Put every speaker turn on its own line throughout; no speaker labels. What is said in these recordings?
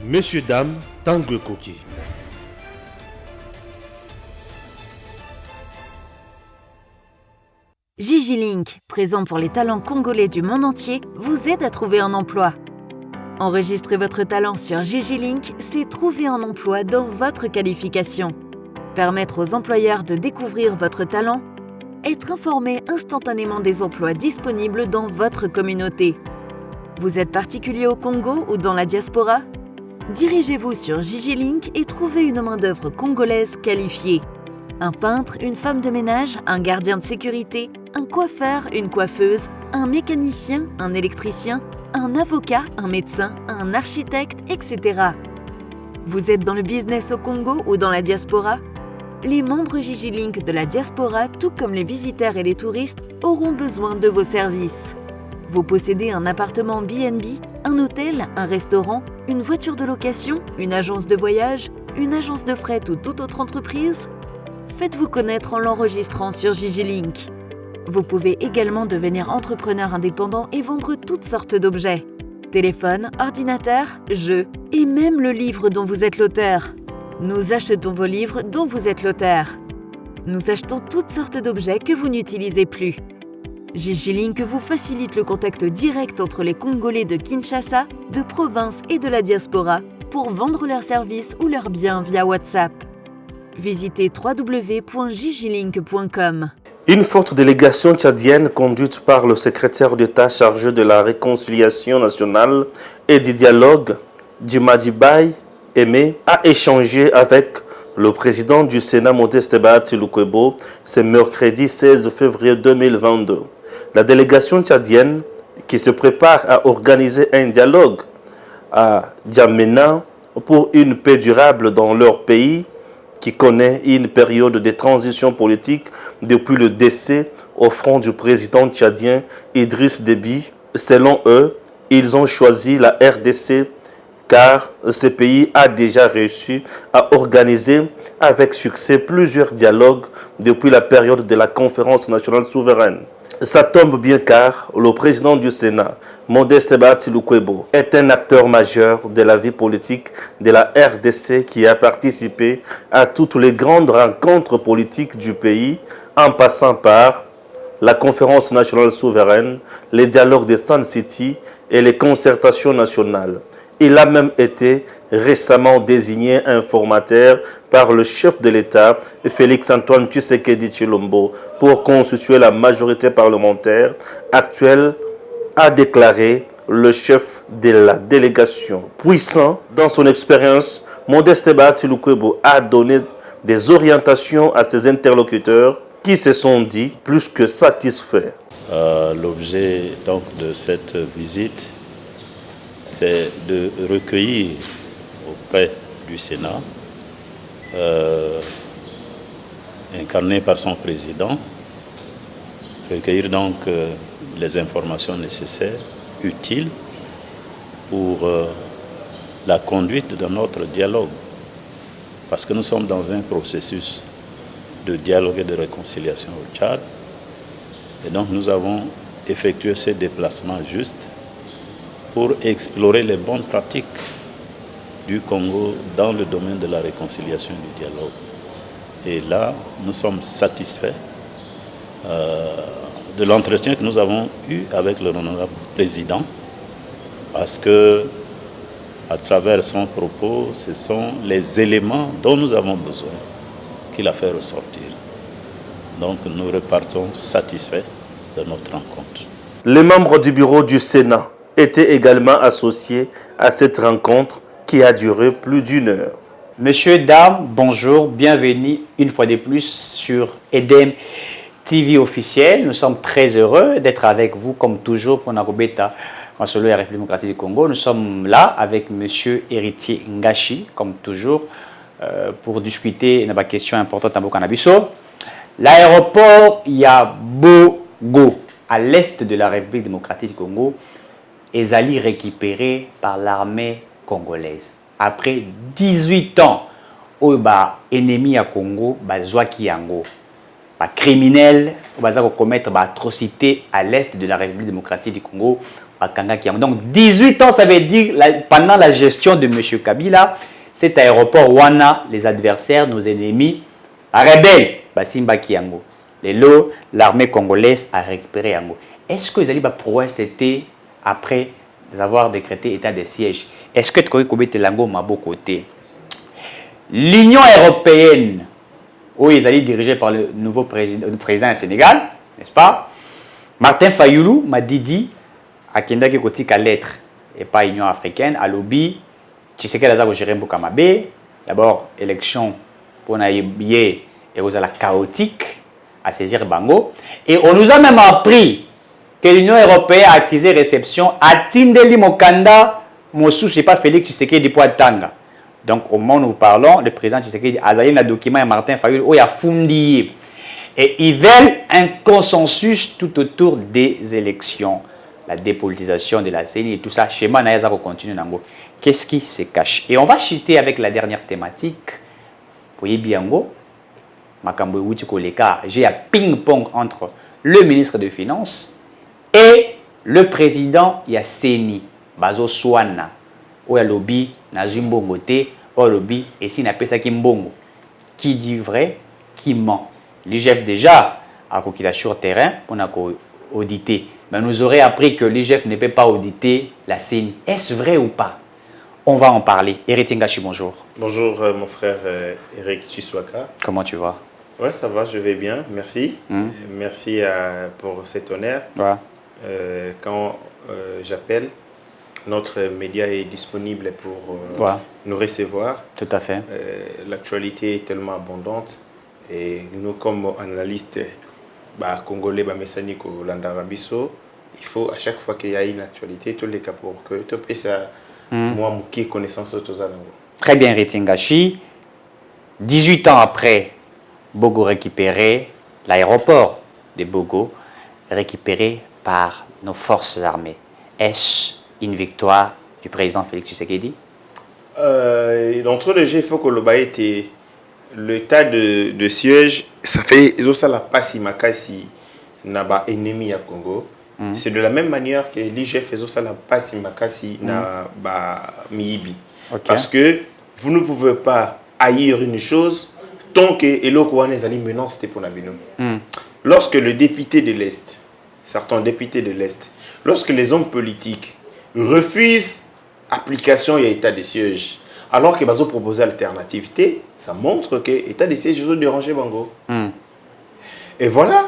Messieurs, dames, Tanguy Koki.
Gigi-Link, présent pour les talents congolais du monde entier, vous aide à trouver un emploi. Enregistrer votre talent sur Gigi-Link, c'est trouver un emploi dans votre qualification. Permettre aux employeurs de découvrir votre talent, être informé instantanément des emplois disponibles dans votre communauté. Vous êtes particulier au Congo ou dans la diaspora? Dirigez-vous sur Gigi-Link et trouvez une main-d'œuvre congolaise qualifiée. Un peintre, une femme de ménage, un gardien de sécurité, un coiffeur, une coiffeuse, un mécanicien, un électricien, un avocat, un médecin, un architecte, etc. Vous êtes dans le business au Congo ou dans la diaspora? Les membres Gigi-Link de la diaspora, tout comme les visiteurs et les touristes, auront besoin de vos services. Vous possédez un appartement B&B, un hôtel, un restaurant, une voiture de location, une agence de voyage, une agence de fret ou toute autre entreprise? Faites-vous connaître en l'enregistrant sur Gigi-Link. Vous pouvez également devenir entrepreneur indépendant et vendre toutes sortes d'objets. Téléphone, ordinateur, jeux et même le livre dont vous êtes l'auteur. Nous achetons vos livres dont vous êtes l'auteur. Nous achetons toutes sortes d'objets que vous n'utilisez plus. Gigi-Link vous facilite le contact direct entre les Congolais de Kinshasa, de province et de la diaspora pour vendre leurs services ou leurs biens via WhatsApp. Visitez www.gigilink.com.
Une forte délégation tchadienne conduite par le secrétaire d'État chargé de la réconciliation nationale et du dialogue, Djimadjibaye Aimé, a échangé avec le président du Sénat Modeste Bahati Lukwebo ce mercredi 16 février 2022. La délégation tchadienne, qui se prépare à organiser un dialogue à Djamena pour une paix durable dans leur pays, qui connaît une période de transition politique depuis le décès au front du président tchadien Idriss Déby. Selon eux, ils ont choisi la RDC car ce pays a déjà réussi à organiser avec succès plusieurs dialogues depuis la période de la conférence nationale souveraine. Ça tombe bien car le président du Sénat, Modeste Bahati Lukwebo, est un acteur majeur de la vie politique de la RDC qui a participé à toutes les grandes rencontres politiques du pays, en passant par la conférence nationale souveraine, les dialogues de Sun City et les concertations nationales. Il a même été récemment désigné informateur par le chef de l'État, Félix-Antoine Tshisekedi Tshilombo, pour constituer la majorité parlementaire actuelle, a déclaré le chef de la délégation. Puissant dans son expérience, Modeste Bahati Lukwebo a donné des orientations à ses interlocuteurs qui se sont dit plus que satisfaits.
L'objet donc de cette visite, c'est de recueillir auprès du Sénat, incarné par son président, recueillir donc les informations nécessaires, utiles pour la conduite de notre dialogue. Parce que nous sommes dans un processus de dialogue et de réconciliation au Tchad. Et donc nous avons effectué ces déplacements justes pour explorer les bonnes pratiques du Congo dans le domaine de la réconciliation et du dialogue. Et là, nous sommes satisfaits de l'entretien que nous avons eu avec le honorable président, parce que, à travers son propos, ce sont les éléments dont nous avons besoin qu'il a fait ressortir. Donc nous repartons satisfaits de notre rencontre.
Les membres du bureau du Sénat étaient également associés à cette rencontre qui a duré plus d'1 heure.
Messieurs, dames, bonjour, bienvenue une fois de plus sur EDEM TV officiel. Nous sommes très heureux d'être avec vous comme toujours pour Nagobeta, la République démocratique du Congo. Nous sommes là avec Monsieur Héritier Ngashi, comme toujours, pour discuter de la question importante à Bokanabiso. L'aéroport Yabogo, à l'est de la République démocratique du Congo, est allé récupéré par l'armée congolaise. Après 18 ans, où ennemi à Congo, Zwaki Yango, criminels, qui commettre atrocités à l'est de la République démocratique du Congo, Donc 18 ans, ça veut dire pendant la gestion de M. Kabila, cet aéroport Wana, les adversaires, nos ennemis, rebelles, Basimba Kiango. L'armée congolaise a récupéré Yango. Est-ce que les prouesses étaient après avoir décrété état de siège? Est-ce que tu connais Kobe Telango m'a beau côté? L'Union européenne, où ils allaient dirigés par le nouveau président du Sénégal, n'est-ce pas? Martin Fayoulou m'a dit à Kenda qui kotika lettre et pas Union africaine, à lobby, tu sais qu'elle a géré Mbokamabe, d'abord élection pour naïbier et aux la chaotique à saisir Bango, et on nous a même appris que l'Union européenne a accusé réception à Tindeli Mokanda, Mossou, c'est pas Félix Tshisekedi pour Tanga. Donc au moment où nous parlons, le président Tshisekedi a envoyé un document à Martin Fayoulou où il a fondé. Et ils veulent un consensus tout autour des élections. La dépolitisation de la CENI et tout ça. Schéma Nayaza continue. Qu'est-ce qui se cache? Et on va chuter avec la dernière thématique. Pour Yebiango, j'ai un ping-pong entre le ministre des Finances et le président Yasseni Bazo Swana. Ou ya lobby Nazimbongo te, ou lobby et si n'a pas ça qui mbongo. Qui dit vrai, qui ment. L'IGF déjà a coquillé sur terrain pour auditer. Mais nous aurait appris que l'IGF ne peut pas auditer la CENI. Est-ce vrai ou pas? On va en parler. Eric Ngachi, bonjour.
Bonjour mon frère Eric Chiswaka.
Comment tu vas?
Ouais, ça va, je vais bien, merci. Merci pour cet honneur.
Ouais.
Quand j'appelle, notre média est disponible pour nous recevoir.
Tout à fait.
L'actualité est tellement abondante et nous, comme analystes congolais, Messaniko Landarabiso, il faut à chaque fois qu'il y a une actualité, tous les cas pour que tu puisses moi qui connaissance de tous.
Très bien, Ritingashi. 18 ans après, Bogo récupéré, l'aéroport de Bogo récupéré par nos forces armées. Est-ce une victoire du président Félix Tshisekedi?
D'entre les jeux, il faut que le bail était le tas de sièges, ça fait ça la passe makasi na ba ennemi à Congo. C'est de la même manière que l'IGF fait ça la passe makasi na ba miibi. Parce que vous ne pouvez pas haïr une chose tant que Elokouane est menacé pour Nabino. Lorsque le député de l'Est, certains députés de l'Est, lorsque les hommes politiques refusent application et état de siège, alors que Bazo propose alternativité, ça montre que l'état de siège est dérangé Bango. Et voilà,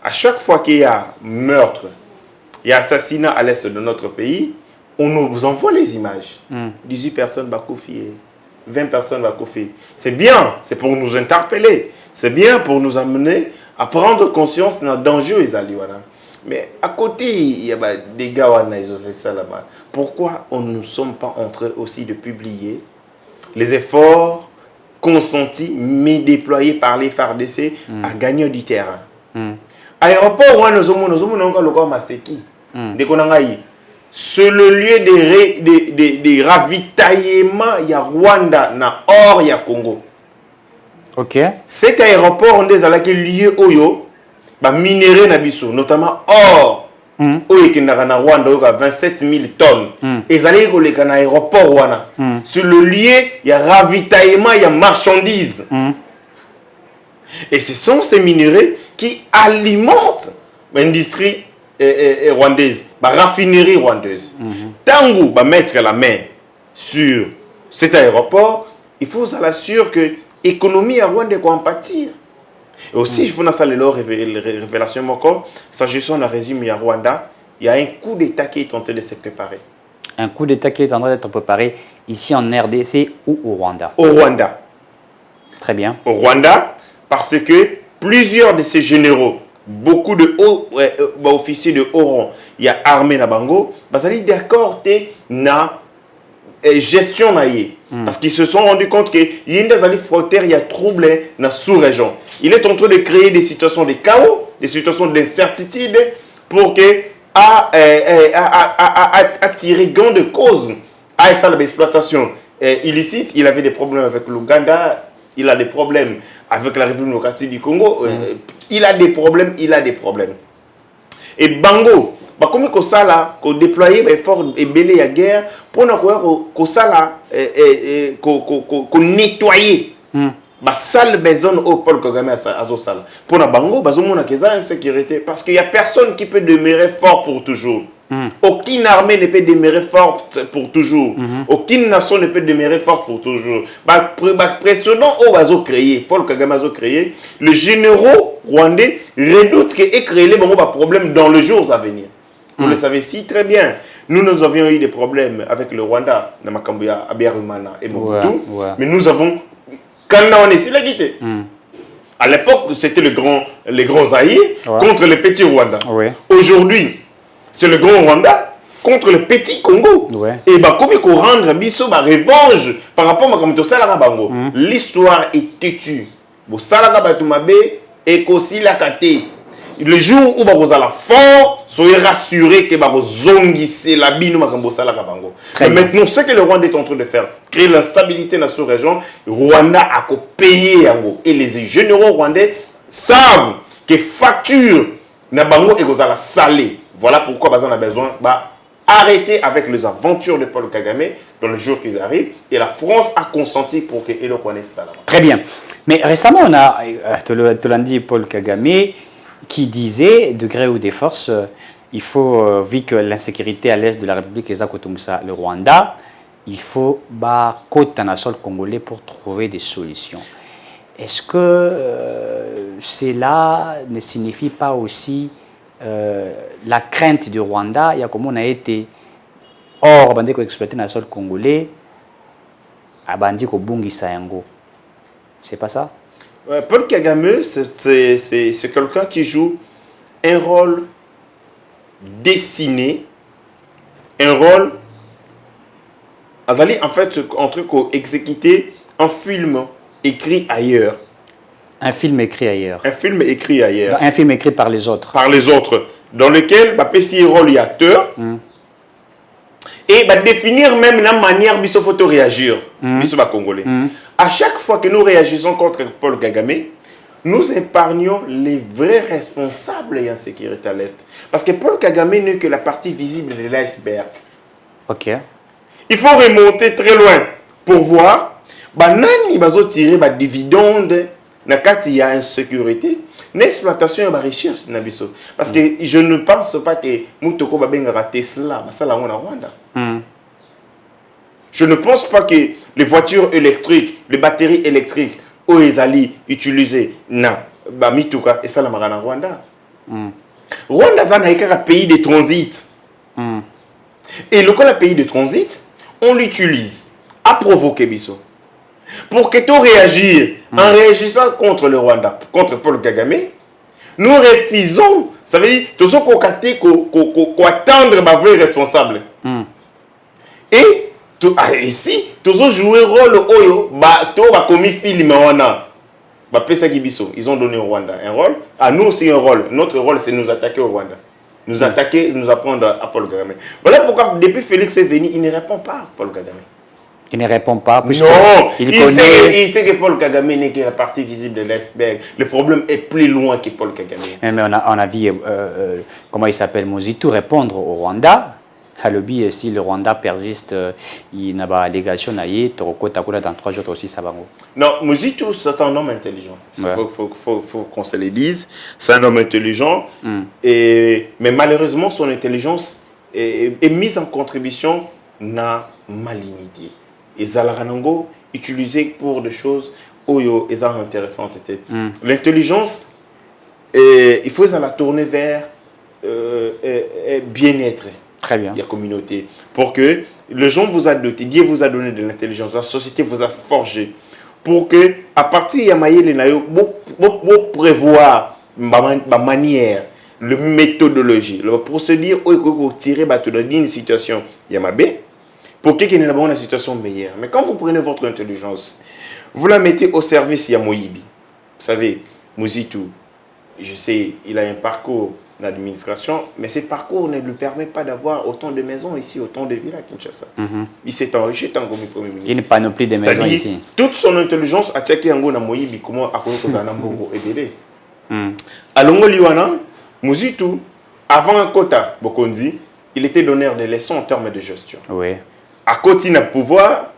à chaque fois qu'il y a meurtre, il y a assassinat à l'est de notre pays, on nous envoie les images. 18 personnes bakoufiées, 20 personnes bakoufiées. C'est bien, c'est pour nous interpeller. C'est bien pour nous amener à prendre conscience de danger les aliwana. Mais à côté, il y a des gars là-bas. Pourquoi on ne sommes pas en train aussi de publier les efforts consentis, mais déployés par les FARDC à gagner du terrain? Aéroport, c'est le lieu de ravitaillement, il y a Rwanda, na or, il y a Congo.
Ok.
Cet aéroport, on est à laquelle lieu Oyo, minéré Nabiso, notamment or. Oyo qui na Rwanda, il y a 27 000 tonnes. Et ça allait au aéroport Rwanda. Sur le lieu, il y a ravitaillement, il y a marchandises. Et ce sont ces minéraux qui alimentent l'industrie rwandaise, la raffinerie rwandaise. Tango va mettre la main sur cet aéroport, il faut s'assurer que l'économie à Rwanda va en pâtir. Et aussi, il faut que révélation, s'agissant du régime à Rwanda, il y a un coup d'État qui est en train de se préparer.
Un coup d'État qui est en train d'être préparé ici en RDC ou au Rwanda?
Au Rwanda.
Très bien.
Au Rwanda, parce que plusieurs de ces généraux, beaucoup de hauts officiers de haut rang, il y a armée na Bango, ça dit d'accord na gestion naïe. Parce qu'ils se sont rendus compte que il y a des frontières, il y a trouble dans la sous-région. Il est en train de créer des situations de chaos, des situations d'incertitude pour que attirer gain de cause à ça l'exploitation illicite. Il avait des problèmes avec l'Ouganda, il a des problèmes avec la République démocratique du Congo. Il a des problèmes. Et Bango, bah comme que ça là, qu'on déployer bah effort et belé à guerre pour na ko ça là qu'on nettoyer. Bah sale besoin au Paul Kagame à zo sala. Pour na bango bazo mona keza insécurité parce qu'il y a personne qui peut demeurer fort pour toujours. Aucune armée ne peut demeurer forte pour toujours. Aucune nation ne peut demeurer forte pour toujours. Bah précédent au bazo créé, Paul Kagame a créé, le généraux rwandais redoutent que et créer les problèmes dans les jours à venir. Vous le savez si très bien. Nous avions eu des problèmes avec le Rwanda, Namakambuya, Abiyarimana et Mobutu, mais nous avons quand on est ici la guité. À l'époque, c'était les grands Zaïre contre les petits Rwanda. Aujourd'hui, c'est le grand Rwanda contre le petit Congo. Et bah comme il faut rendre biso ma revanche par rapport à comme ça bango. L'histoire est têtue. Bo salaka batumabe et kosi la kate. Le jour où vous allez fort, soyez rassurés que vous zongissez la bine makambo salaka bango. Maintenant, ce que le Rwanda est en train de faire, créer l'instabilité dans cette région, Rwanda a payé et les généraux rwandais savent que facture na bango et vous allez saler. Voilà pourquoi on a besoin d'arrêter avec les aventures de Paul Kagame dans le jour qu'ils arrivent. Et la France a consenti pour qu'ils reconnaissent ça.
Très bien. Mais récemment, on a, te l'a dit Paul Kagame, qui disait, de gré ou de force, il faut, vu que l'insécurité à l'est de la République est le Rwanda, il faut côté national congolais pour trouver des solutions. Est-ce que cela ne signifie pas aussi la crainte du Rwanda, il y a comme on a été hors bandé ko exploiter na sol congolais a bandi ko bungisa yango. C'est pas ça?
Paul Kagame, c'est quelqu'un qui joue un rôle dessiné, un rôle azali en fait entre ko exécuter un film écrit ailleurs.
Un film écrit ailleurs.
Un film écrit ailleurs.
Un film écrit par les autres.
Par les autres. Dans lequel, Pessi rôle acteur. Et définir même la manière dont il faut réagir. Congolais. À chaque fois que nous réagissons contre Paul Kagame, nous épargnons les vrais responsables et en sécurité à l'Est. Parce que Paul Kagame n'est que la partie visible de l'iceberg.
Ok.
Il faut remonter très loin pour voir. Nani bazo tirer des dividendes. Il y a insécurité, l'exploitation et la recherche. Parce que je ne pense pas que Moutoko va bien rater cela. Je ne pense pas que les voitures électriques, les batteries électriques, où ils allaient utiliser Mituka et ça la Rwanda. Rwanda c'est un pays de transit. Et le pays de transit, on l'utilise à provoquer Bisso. Pour que tu réagir en réagissant contre le Rwanda, contre Paul Kagame, nous refusons, ça veut dire, tout ce qu'on attendre ma vraie responsable. Et ici, tout ce jouer rôle oyo, tu as commis film ils ont donné au Rwanda un rôle, à nous aussi un rôle. Notre rôle c'est nous attaquer au Rwanda. Nous attaquer, nous apprendre à Paul Kagame. Voilà pourquoi depuis Félix est venu, il ne répond pas à Paul Kagame.
Il ne répond pas.
Non, il sait que Paul Kagame n'est que la partie visible de l'iceberg. Le problème est plus loin que Paul Kagame.
Mais on a vu, comment il s'appelle, Mozitu répondre au Rwanda. Halobi, si le Rwanda persiste, il n'a pas allégation, il dans 3 jours aussi, ça va.
Non, Mozitu, c'est un homme intelligent. Il faut qu'on se le dise. C'est un homme intelligent. Mais malheureusement, son intelligence est mise en contribution na malignité. Et Zalaranango utilisé pour des choses intéressantes. L'intelligence, il faut la tourner vers bien-être.
Très bien.
La communauté. Pour que les gens vous a doté, Dieu vous a donné de l'intelligence, la société vous a forgé. Pour que, à partir de vous prévoir ma manière, la méthodologie, la procédure où il faut tirer d'une situation Yamabé, pour qu'il y ait une situation meilleure. Mais quand vous prenez votre intelligence, vous la mettez au service Yamoyibi. Vous savez, Mozitu, je sais, il a un parcours d'administration, mais ce parcours ne lui permet pas d'avoir autant de maisons ici, autant de villes à Kinshasa. Il s'est enrichi tant que Premier ministre.
Il n'y a pas non plus de maisons ici.
Toute son intelligence a tchaké Yango na Moyibi, comment a connu que ça n'a pas été. Alongo Liwana, Mozitu, avant un quota, Bokondi, il était donneur de leçons en termes de gestion.
Oui.
À côté n'a pouvoir,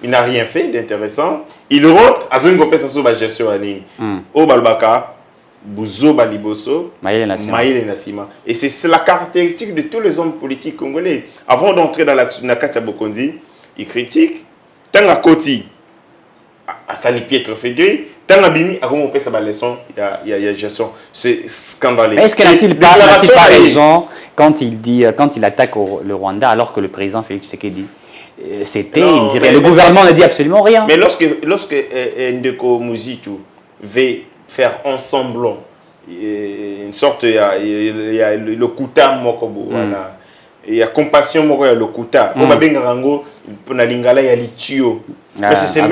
il n'a rien fait d'intéressant. Il rentre à une compensation de gestion en ligne. Au Balbaka, Bouzo Baliboso,
Maïle
Nassima. Et c'est la caractéristique de tous les hommes politiques congolais. Avant d'entrer dans la Katia Bokondi, ils critiquent. Tant à côté, à Sali Pietre Fédé, tant à Bimi, à comment on fait sa leçon, il y a gestion. C'est scandaleux.
Est-ce qu'il n'a-t-il pas raison quand il attaque le Rwanda alors que le président Félix Tshisekedi c'était, il dirait, le gouvernement ne dit absolument rien.
Mais lorsque Ndeko Muzitu veut faire ensemble une sorte, il y a le Kuta Mokobo, voilà. Il y a compassion Moko, il y a le Kuta. On va bien rango pour la lingala il y a l'Ichio. Parce que c'est même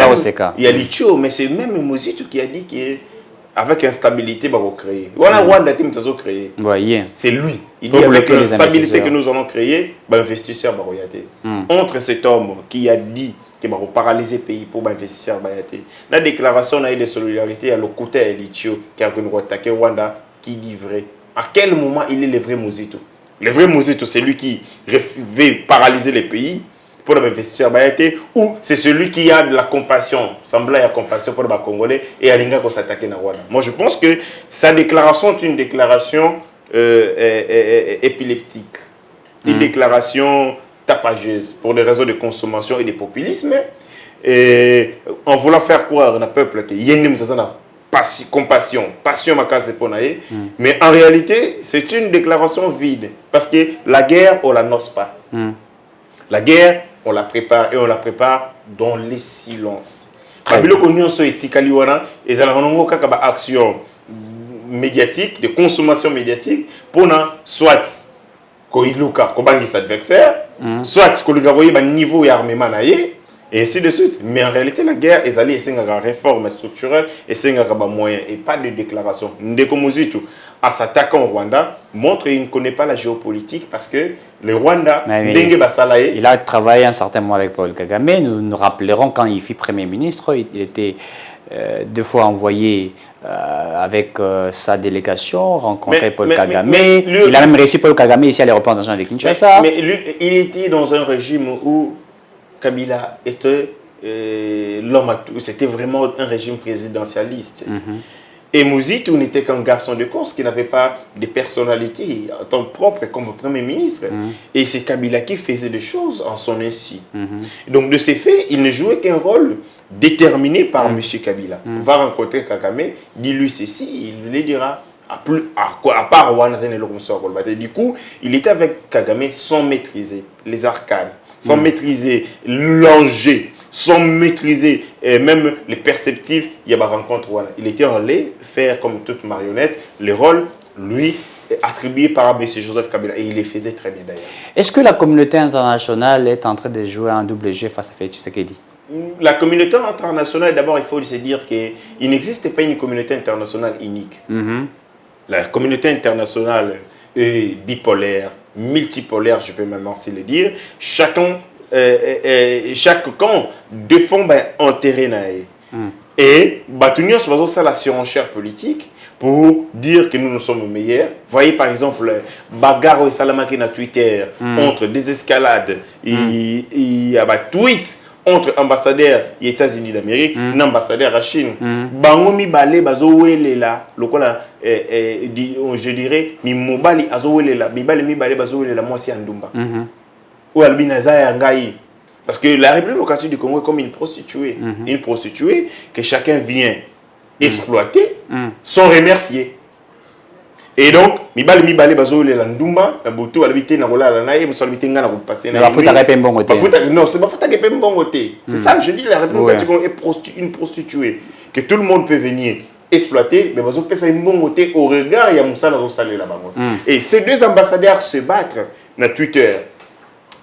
il y a l'Ichio, mais c'est même Muzitu qui a dit qu'avec instabilité va créer. Voilà Rwanda team tazo créer.
Voyez.
C'est lui. Il dit avec l'instabilité que nous allons créer, bah investisseurs va regarder. Entre cet homme qui a dit qu'il va paralyser le pays pour investisseurs va regarder. La déclaration de solidarité à l'Okuta et l'Ichio qui a connu attaquer Rwanda qui dit vrai. À quel moment il est le vrai Mouzito? Le vrai Mouzito, c'est lui qui veut paralyser les pays pour l'investisseur ou c'est celui qui a de la compassion, semblant à compassion pour les Congolais et à l'Inga qu'on s'attaque à Rwanda. Moi, je pense que sa déclaration est une déclaration épileptique, une déclaration tapageuse pour des raisons de consommation et de populisme. Et en voulant faire croire à un peuple qu'il y a une compassion, passion, mais en réalité, c'est une déclaration vide parce que la guerre, on ne l'annonce pas. La guerre, on la prépare et on la prépare dans les silences. Action médiatique, de consommation médiatique, pour soit koiluka kobangisa adversaire, soit koligaroye ba niveau d'armement naie, et ainsi de suite. Mais en réalité, la guerre est allée essayer une réforme structurelle et c'est un moyen et pas de déclaration. Ndeko Muzitu, à s'attaquer au Rwanda, montre qu'il ne connaît pas la géopolitique parce que le Rwanda,
il a travaillé un certain moment avec Paul Kagame. Nous nous rappellerons quand il fut Premier ministre, il était 2 fois envoyé avec sa délégation, rencontrer Paul Kagame. Il a même réussi Paul Kagame ici à l'aéroport international de Kinshasa.
Mais lui, il était dans un régime où Kabila était l'homme à tout. C'était vraiment un régime présidentialiste. Et Mouzito n'était qu'un garçon de course qui n'avait pas de personnalité en tant que propre comme Premier ministre. Et c'est Kabila qui faisait des choses en son insu. Donc de ces faits, il ne jouait qu'un rôle déterminé par M. Kabila. Va rencontrer Kagame, dis-lui ceci, il lui dira. À part du coup, il était avec Kagame sans maîtriser les arcanes, sans maîtriser l'enjeu, sans maîtriser même les perceptifs. Il y a une rencontre. Il était allé faire comme toute marionnette le rôle, lui, attribué par M. Joseph Kabila. Et il les faisait très bien d'ailleurs.
Est-ce que la communauté internationale est en train de jouer un double jeu face à Félix Tshisekedi?
La communauté internationale, d'abord, il faut se dire qu'il n'existe pas une communauté internationale unique. La communauté internationale est bipolaire, multipolaire, je peux même ainsi le dire. Chaque camp défend un terrain. Et nous avons ça la surenchère politique pour dire que nous sommes meilleurs. Voyez par exemple, bagarre et salamaki na Twitter entre des escalades il y a des tweets entre ambassadeurs des États-Unis d'Amérique et ambassadeurs de la Chine. Bangomi balé bazowelela lokola je dirais mi mobali azowelela mi balé bazowelela mwasi andumba. Ou albina zaya ngai. Parce que la République démocratique du Congo est comme une prostituée que chacun vient exploiter sans remercier. Et donc, mi balé bazowelela ndumba na butu albité na kola na ye musalbité ngana ko passer na. Non, c'est pas faute que pembongoté. C'est ça que je dis, la République du Congo est une prostituée que tout le monde peut venir exploiter, mais bazo pesa mbongoté au regard ya musala zo salé là-bas. Et ces deux ambassadeurs se battent na Twitter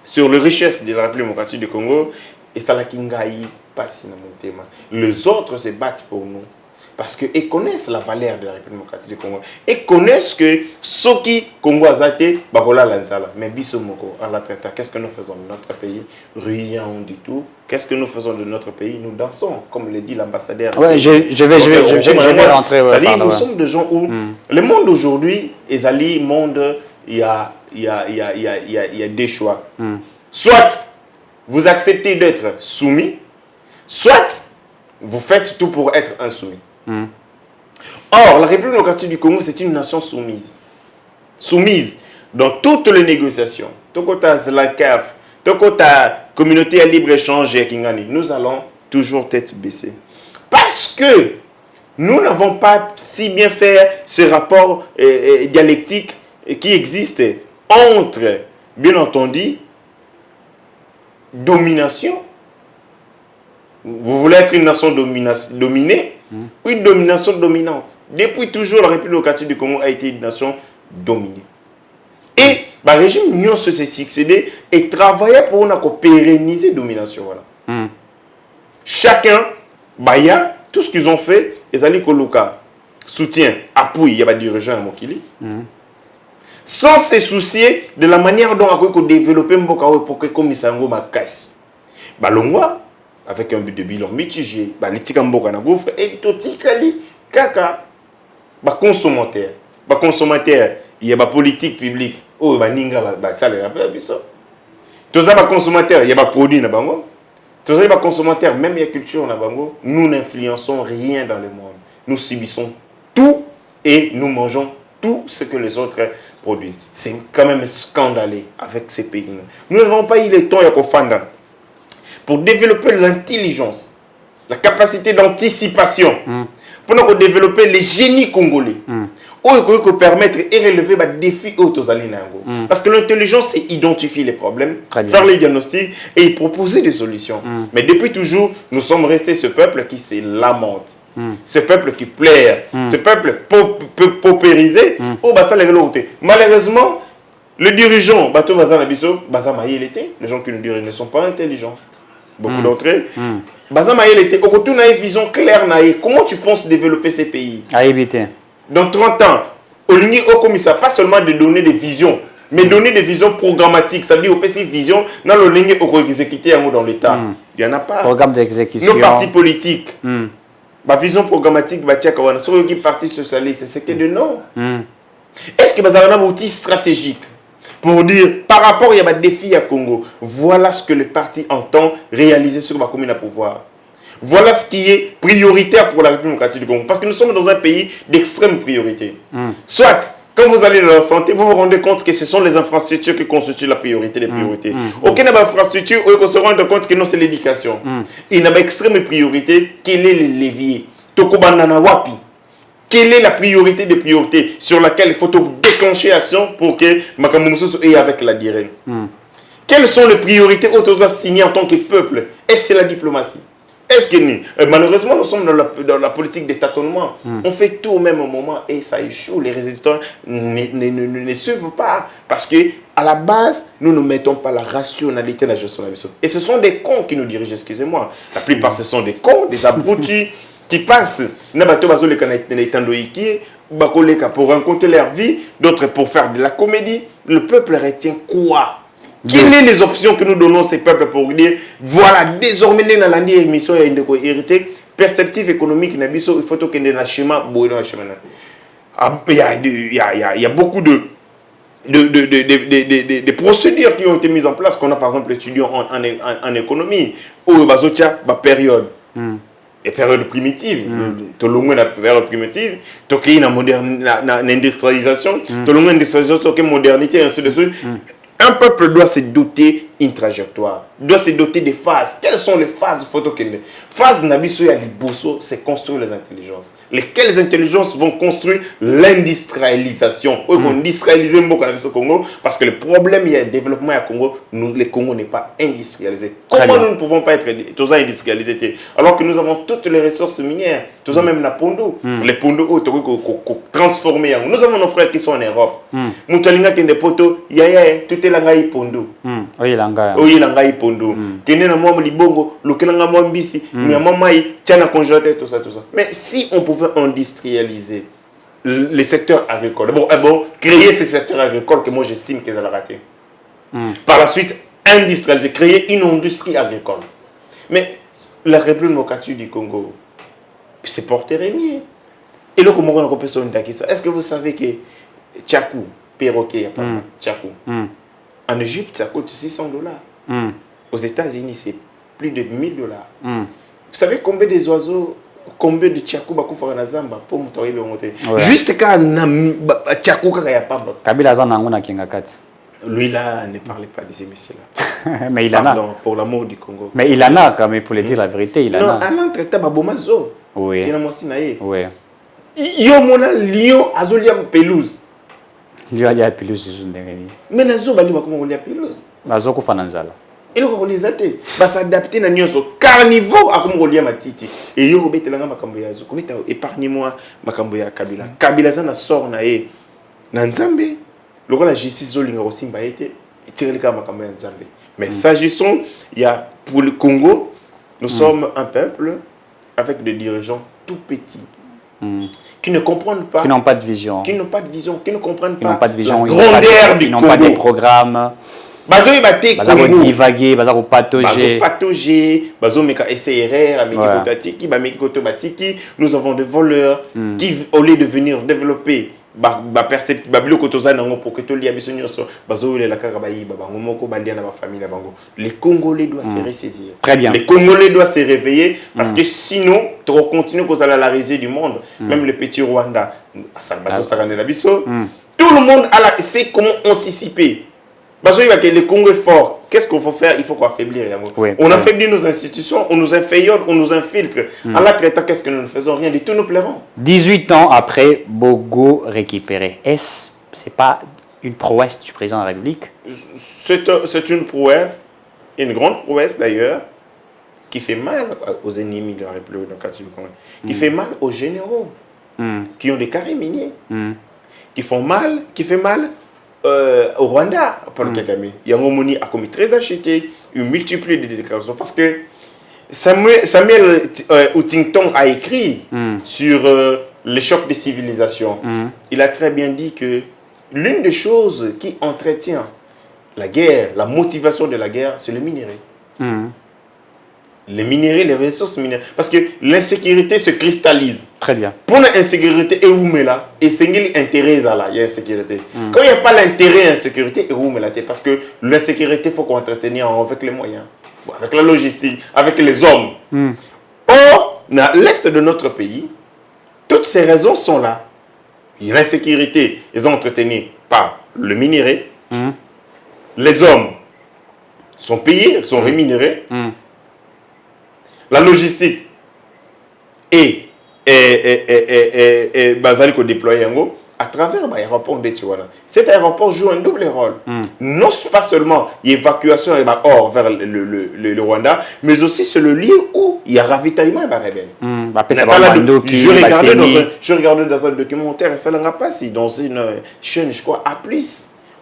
sur les richesses de la République démocratique du Congo et ça la kingai passe na montema. Les autres se battent pour nous. Parce qu'ils connaissent la valeur de la République démocratique du Congo. Et connaissent que ceux qui Congo azate, bakola lanzala. Mais bisomoko, à la traite, qu'est-ce que nous faisons de notre pays? Rien du tout. Qu'est-ce que nous faisons de notre pays? Nous dansons, comme le dit l'ambassadeur.
Oui, je vais rentrer.
C'est-à-dire, nous sommes des gens où le monde aujourd'hui est un monde il y a deux choix. Soit vous acceptez d'être soumis, soit vous faites tout pour être insoumis. Or, la République démocratique du Congo, c'est une nation soumise. Soumise dans toutes les négociations. Tout côté la CAF, tout côté communauté à libre-échange et Kingani, nous allons toujours tête baissée. Parce que nous n'avons pas si bien fait ce rapport dialectique qui existe entre, bien entendu, domination. Vous voulez être une nation dominée ou une domination dominante. Depuis toujours, la République démocratique du Congo a été une nation dominée. Et le régime Nyon s'est succédé et travaillait pour pérenniser la domination. Voilà. Chacun, Baya, tout ce qu'ils ont fait, ils allaient coloca soutien, appui, il y a des dirigeants à Mokili. Sans se soucier de la manière dont on a développé Mbokawe pour que comme Isango Makasi. Balongwa, avec un but de bilan mitigé, Litika Mboka na gouffre, et Totikali, Kaka, consommateur. Consommateur, il y a des politiques publiques. Oh, Ninga, ça les rappelle, Bisso. Tous les consommateurs, il y a des produits, tous les consommateurs, même il y a culture, nous n'influençons rien dans le monde. Nous subissons tout et nous mangeons tout ce que les autres produisent. C'est quand même scandaleux avec ces pays. Nous n'avons pas eu le temps pour développer l'intelligence, la capacité d'anticipation, pour nous développer les génies congolais. Pour permettre et relever les défis aux Alinango. Parce que l'intelligence, c'est identifier les problèmes, faire les diagnostics et proposer des solutions. Mais depuis toujours, nous sommes restés ce peuple qui se lamente, ce peuple qui plaire, ce peuple paupérisé. Malheureusement, le dirigeant, les gens qui nous dirigent ne sont pas intelligents. Beaucoup d'entre eux. On a une vision claire. Comment tu penses développer ces pays?
À éviter.
Dans 30 ans, au commissaire, pas seulement de donner des visions, mais donner des visions programmatiques. Ça veut dire, au PC vision, dans le ligne au exécuter dans l'État. Il n'y en a pas.
Programme d'exécution.
Nos partis politiques. Ma vision programmatique, sur le parti socialiste, c'est que de non. Est-ce que vous avez un outil stratégique pour dire, par rapport à des défis à Congo, voilà ce que le parti entend réaliser sur ma commune à pouvoir. Voilà ce qui est prioritaire pour la République démocratique du Congo. Parce que nous sommes dans un pays d'extrême priorité. Soit, quand vous allez dans la santé, vous vous rendez compte que ce sont les infrastructures qui constituent la priorité des priorités. Aucune infrastructure, on se rend compte que non, c'est l'éducation. Il y a une extrême priorité. Quel est le levier? Tokobanana Wapi. Quelle est la priorité des priorités sur laquelle il faut déclencher l'action pour que Makamoumoussou ait avec la DIREN? Quelles sont les priorités autour signées en tant que peuple? Est-ce que c'est la diplomatie? Est-ce que malheureusement, nous sommes dans la politique des tâtonnements. On fait tout au même moment et ça échoue. Les résultats ne suivent pas. Parce qu'à la base, nous ne mettons pas la rationalité de la gestion de la mission. Et ce sont des cons qui nous dirigent, excusez-moi. La plupart, ce sont des cons, des abrutis qui passent. Pour rencontrer leur vie, d'autres pour faire de la comédie. Le peuple retient quoi? Quelles sont les options que nous donnons à ces peuples pour dire, voilà, désormais, dans la émission, il y a une hérité, perspective économique, il faut que nous ayons un schéma. Il y a beaucoup de procédures qui ont été mises en place, qu'on a par exemple étudié en économie, où il y a une période. Et période primitive, tout le monde a période primitive, tout le monde a industrialisation, tout le monde a industrialisation, tout modernité, et ainsi de suite. Un peuple doit se doter d'une trajectoire, doit se doter des phases. Quelles sont les phases? Phase Nabiso et Aliboso, c'est construire les intelligences. Lesquelles intelligences vont construire l'industrialisation? On industrialise beaucoup au Congo parce que le problème, il y a le développement au Congo, le Congo n'est pas industrialisé. Comment nous ne pouvons pas être tous industrialisés alors que nous avons toutes les ressources minières, tous même la Pondo, les Pondo transformés. Nous avons nos frères qui sont en Europe. Moutalinga Kende Poto, tout est langai Pondo.
Oui, langai.
Oui, langai Pondo. Kende na moi libongo, lokelanga moi mbisi. Mais si on pouvait industrialiser les secteurs agricoles, créer ces secteurs agricoles que moi j'estime qu'ils allaient rater. Par la suite, industrialiser, créer une industrie agricole. Mais la République démocratique du Congo se porterait mieux. Et le Congo, est-ce que vous savez que Tchakou, perroquet, Tchakou. En Égypte, ça coûte $600. Aux États-Unis, c'est plus de $1000. Vous savez combien des oiseaux, combien de Tchakou bakoufa na Zamba pour monter monter. Juste quand Tchakou kaya pas.
Kabila zananguna kingakati.
Lui là ne parlait pas de ces messieurs-là.
Mais il en a.
Pour l'amour du Congo.
Mais il en a quand même, il faut le dire la vérité, il en a.
Non, à l'entrée babomazo.
Oui.
Il a mon sinaï.
Oui.
Yo mona lion azoliam pelouse.
Lion a pelouse sur ndengeni.
Mais nazo bali bakoma olia pelouse.
Bazo ko fananzala.
Il ko kolizate ba s'adapter na nyonso carnivore akoma olia matiti. Et yo betelanga makambo yazo. Ko beta épargne-moi makambo ya Kabila. Kabila za na sort na ye. Na Nzambe. La justice zolinga osimba été tiré le cas makambo ya Nzambe. Mais s'agissant il y a pour le Congo, nous sommes un peuple avec des dirigeants tout petits. Qui ne comprennent pas,
qui n'ont pas de vision,
qui n'ont pas de vision, qui ne comprennent
pas
de
vision,
la grandeur du Congo.
Ils n'ont pas de programme.
Bazo ibate
Congo. Divaguer, bazo patauger.
Bazo patauger, bazo meka SRR, ameki kotatiki, ba meki koto batiki. Nous avons des voleurs qui au lieu de venir développer pour que tout le les Congolais doivent se ressaisir.
Très bien.
Les Congolais doivent se réveiller parce que sinon, tu vas continuer à la risée du monde. Même le petit Rwanda, tout le monde sait comment anticiper. Parce que le Congo est fort. Qu'est-ce qu'il faut faire? Il faut affaiblir. On affaiblit nos institutions, on nous inféionne, on nous infiltre. En la traitant, qu'est-ce que nous ne faisons? Rien du tout, nous plairons.
18 ans après Bogo récupéré. Est-ce c'est pas une prouesse du président de la République?
C'est une prouesse, une grande prouesse d'ailleurs, qui fait mal aux ennemis de la République, qui fait mal aux généraux, qui ont des carrés miniers, qui fait mal au Rwanda, Yangomoni a commis très acheté, il multiplie des déclarations parce que Samuel Huntington a écrit sur le choc des civilisations. Il a très bien dit que l'une des choses qui entretient la guerre, la motivation de la guerre, c'est le minerai. Les minéraux, les ressources minérales. Parce que l'insécurité se cristallise.
Très bien.
Pour l'insécurité, et c'est l'intérêt, il y a l'insécurité. Quand il n'y a pas l'intérêt et l'insécurité, parce que l'insécurité, il faut qu'on entretenir avec les moyens, avec la logistique, avec les hommes. Or, dans l'est de notre pays, toutes ces raisons sont là. L'insécurité, ils sont entretenus par le minerai. Les hommes sont payés, sont rémunérés. La logistique et Bazali qu'on déploie à travers l'aéroport de Tijuana. Cet aéroport joue un double rôle. Non pas seulement l'évacuation hors vers le Rwanda, mais aussi c'est le lieu où il y a ravitaillement et rebelle. Je regardais dans un documentaire, et ça n'a pas si dans une chaîne, je crois, A+,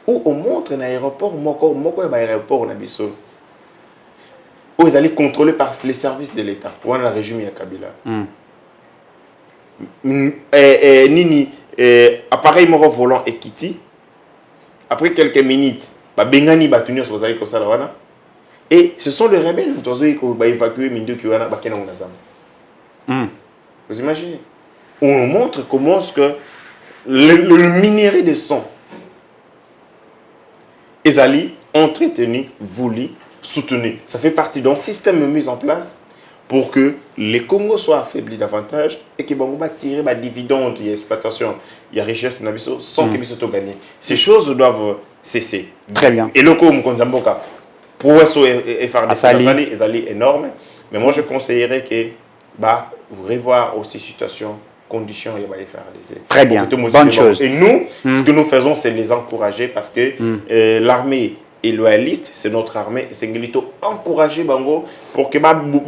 où on montre un aéroport, aéroport où ils allaient contrôler par les services de l'État. Ou dans le régime de Kabila. Nini, appareil mort volant et Kiti. Après quelques minutes, Bengani Batunios vous allez comme ça là. Et ce sont les rebelles qui ont évacué Mindo qui ont bakena Nazam. Vous imaginez? On montre comment ce que le minerai de sang ils allaient entretenu, voulu, soutenu. Ça fait partie d'un système mis en place pour que les Congos soient affaiblis davantage et que Bango va tirer des dividendes, il y a exploitation, il y a richesse sans que Bisoto gagne. Ces choses doivent cesser.
Très bien.
Et le coup, Mkonzamboka, pour FRDC, ils allaient énormes. Mais moi, je conseillerais que vous revoir aussi situation, conditions et FRDC.
Très bien. Bonne chose.
Et nous, ce que nous faisons, c'est les encourager parce que l'armée et loyaliste, c'est notre armée, c'est Ngilito encourager Bango pour que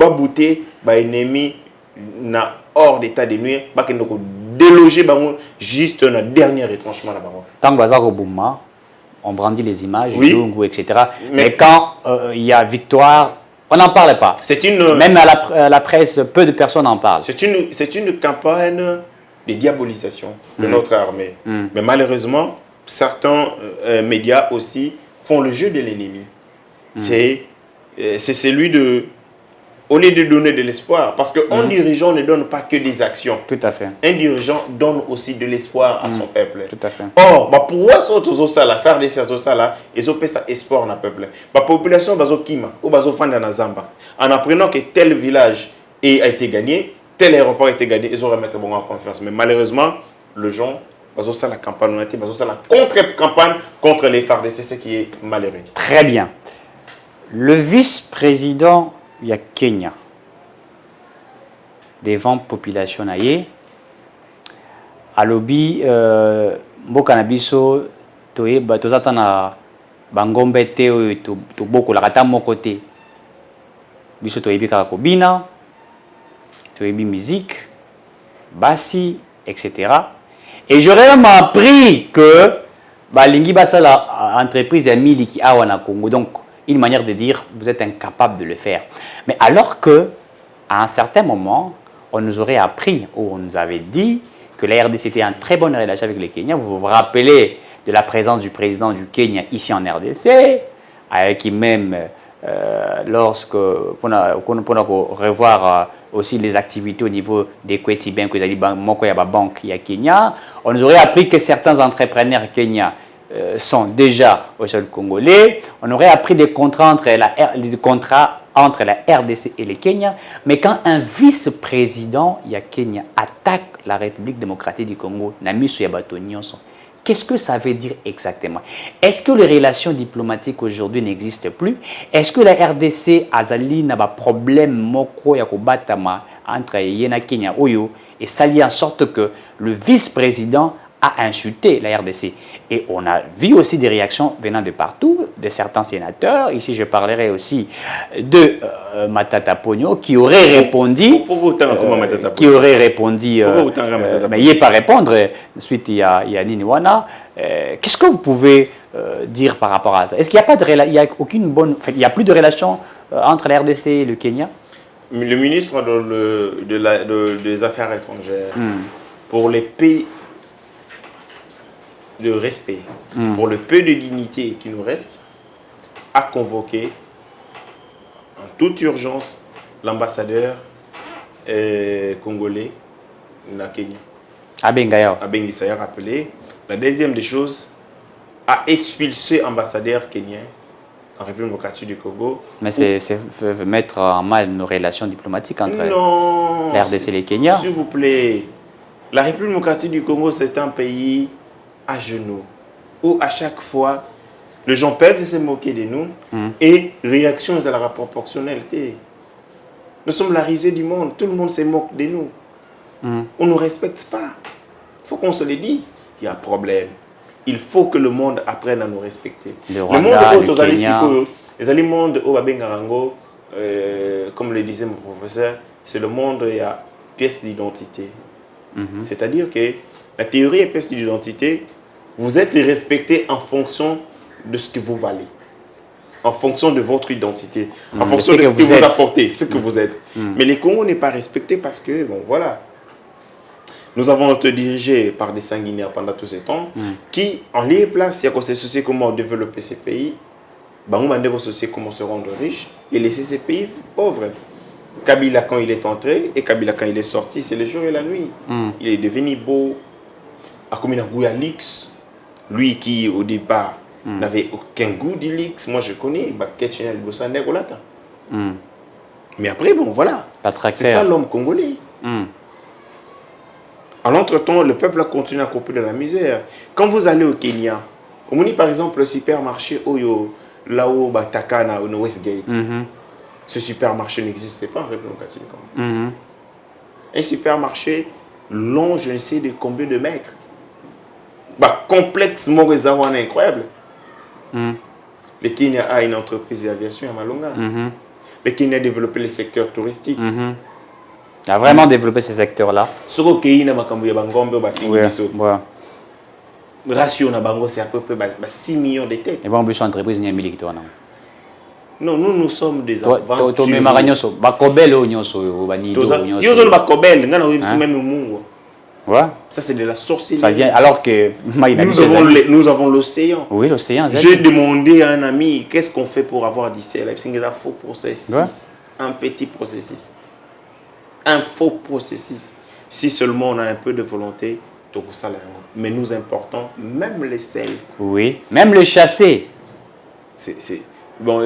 bouter ennemi na hors d'état de nuire, que nous déloger Bango juste un dernier retranchement là Bango.
Tant que Bouma, on brandit les images, Lungu, etc. Mais
Mais
quand il y a victoire, on n'en parle pas. Même à la presse, peu de personnes en parlent.
C'est une campagne de diabolisation de notre armée. Mais malheureusement, certains médias aussi font le jeu de l'ennemi. C'est celui de au lieu de donner de l'espoir, parce qu'un dirigeant ne donne pas que des actions.
Tout à fait.
Un dirigeant donne aussi de l'espoir à son peuple.
Tout à fait.
Or, pourquoi ça là, faire des choses là, ils ont fait ça espoir dans le peuple. La population bazo kima ou bazo fanda na zamba. En apprenant que tel village a été gagné, tel aéroport a été gagné, ils ont remettre bon en confiance. Mais malheureusement, le gens bazo ça la campagne, on a été bazo ça la contre-campagne contre les FARDC, c'est ce qui est malheureux.
Très bien. Le vice-président il y a Kenya devant population naie alobi mboka na biso toyeba tozata na bangombe te oyo tobokolaka ata moko te biso toyebi kaka kobina toyebi musique basi etc. Et j'aurais même appris que balingi basala entreprise ya miliki awa na Congo, donc une manière de dire vous êtes incapable de le faire. Mais alors que à un certain moment on nous aurait appris ou on nous avait dit que la RDC était en très bonne relation avec les Kenyans. Vous vous rappelez de la présence du président du Kenya ici en RDC, avec qui même lorsque pour revoir aussi les activités au niveau des Kweti Bank, banque il y a Kenya, on nous aurait appris que certains entrepreneurs kenyans sont déjà au sol congolais. On aurait appris des contrats entre la RDC et le Kenya. Mais quand un vice-président, il y a Kenya, attaque la République démocratique du Congo, qu'est-ce que ça veut dire exactement? Est-ce que les relations diplomatiques aujourd'hui n'existent plus? Est-ce que la RDC Azali n'a pas problème moko ya kobatama entre Yena Kenya Oyo et ça lie en sorte que le vice-président a insulté la RDC. Et on a vu aussi des réactions venant de partout, de certains sénateurs. Ici, je parlerai aussi de Matata Pogno qui aurait répondu. Qui aurait répondu. Mais il n'est pas répondre. Ensuite, il y a Niniwana. Qu'est-ce que vous pouvez dire par rapport à ça? Est-ce qu'il n'y a pas de il y a aucune bonne, il n'y a plus de relation entre la RDC et le Kenya?
Le ministre des Affaires étrangères, pour les pays de respect, pour le peu de dignité qui nous reste, a convoqué en toute urgence l'ambassadeur congolais na Kenya. Abengi Saya rappelé. La deuxième des choses, a expulsé l'ambassadeur kenyan en République démocratique du Congo.
Mais c'est mettre en mal nos relations diplomatiques entre la RDC et les Kenya.
S'il vous plaît, la République démocratique du Congo, c'est un pays à genoux, où à chaque fois, les gens peuvent se moquer de nous et réaction à la proportionnalité. Nous sommes la risée du monde, tout le monde se moque de nous. On ne nous respecte pas. Il faut qu'on se le dise. Il y a un problème. Il faut que le monde apprenne à nous respecter.
Le Rwanda, le Kenya.
Les monde au Babengarango, comme le disait mon professeur, c'est le monde et a pièce d'identité. C'est-à-dire que la théorie est pièce d'identité. Vous êtes respecté en fonction de ce que vous valez, en fonction de votre identité, en fonction de ce que vous apportez, ce que vous êtes. Mais les Congo n'est pas respecté parce que, bon voilà, nous avons été dirigés par des sanguinaires pendant tous ces temps qui, en lieu et place, il y a qu'on s'est soucié comment développer ces pays, on s'est soucié comment se rendre riche et laisser ces pays pauvres. Kabila quand il est entré et Kabila quand il est sorti, c'est le jour et la nuit. Il est devenu beau. Akomina Gouyalix, lui qui au départ n'avait aucun goût d'Ilix, moi je connais, mais après bon voilà, c'est ça l'homme congolais. En l'entretemps, le peuple a continué à couper de la misère. Quand vous allez au Kenya, on dit par exemple le supermarché Oyo, là-haut, Takana, au Westgate, ce supermarché n'existait pas en République démocratique. Un supermarché long, je ne sais de combien de mètres. Complètement incroyable. Le Kenya a une entreprise d'aviation à Malonga. Le Kenya a développé le secteur touristique.
Il a vraiment développé ces secteurs-là.
Ce que Kenya a ratio na bango c'est à peu près 6 millions de têtes.
Et bon, but entreprise n'y a mis
non, nous sommes des aventuriers. Ça c'est de la sorcellerie.
Ça vient alors que
nous avons l'océan.
Oui, l'océan.
J'ai demandé à un ami qu'est-ce qu'on fait pour avoir du sel. Il faut processer un petit processus. Un faux processus. Si seulement on a un peu de volonté, donc ça, mais nous importons même les sels.
Oui, même le chassé.
C'est bon.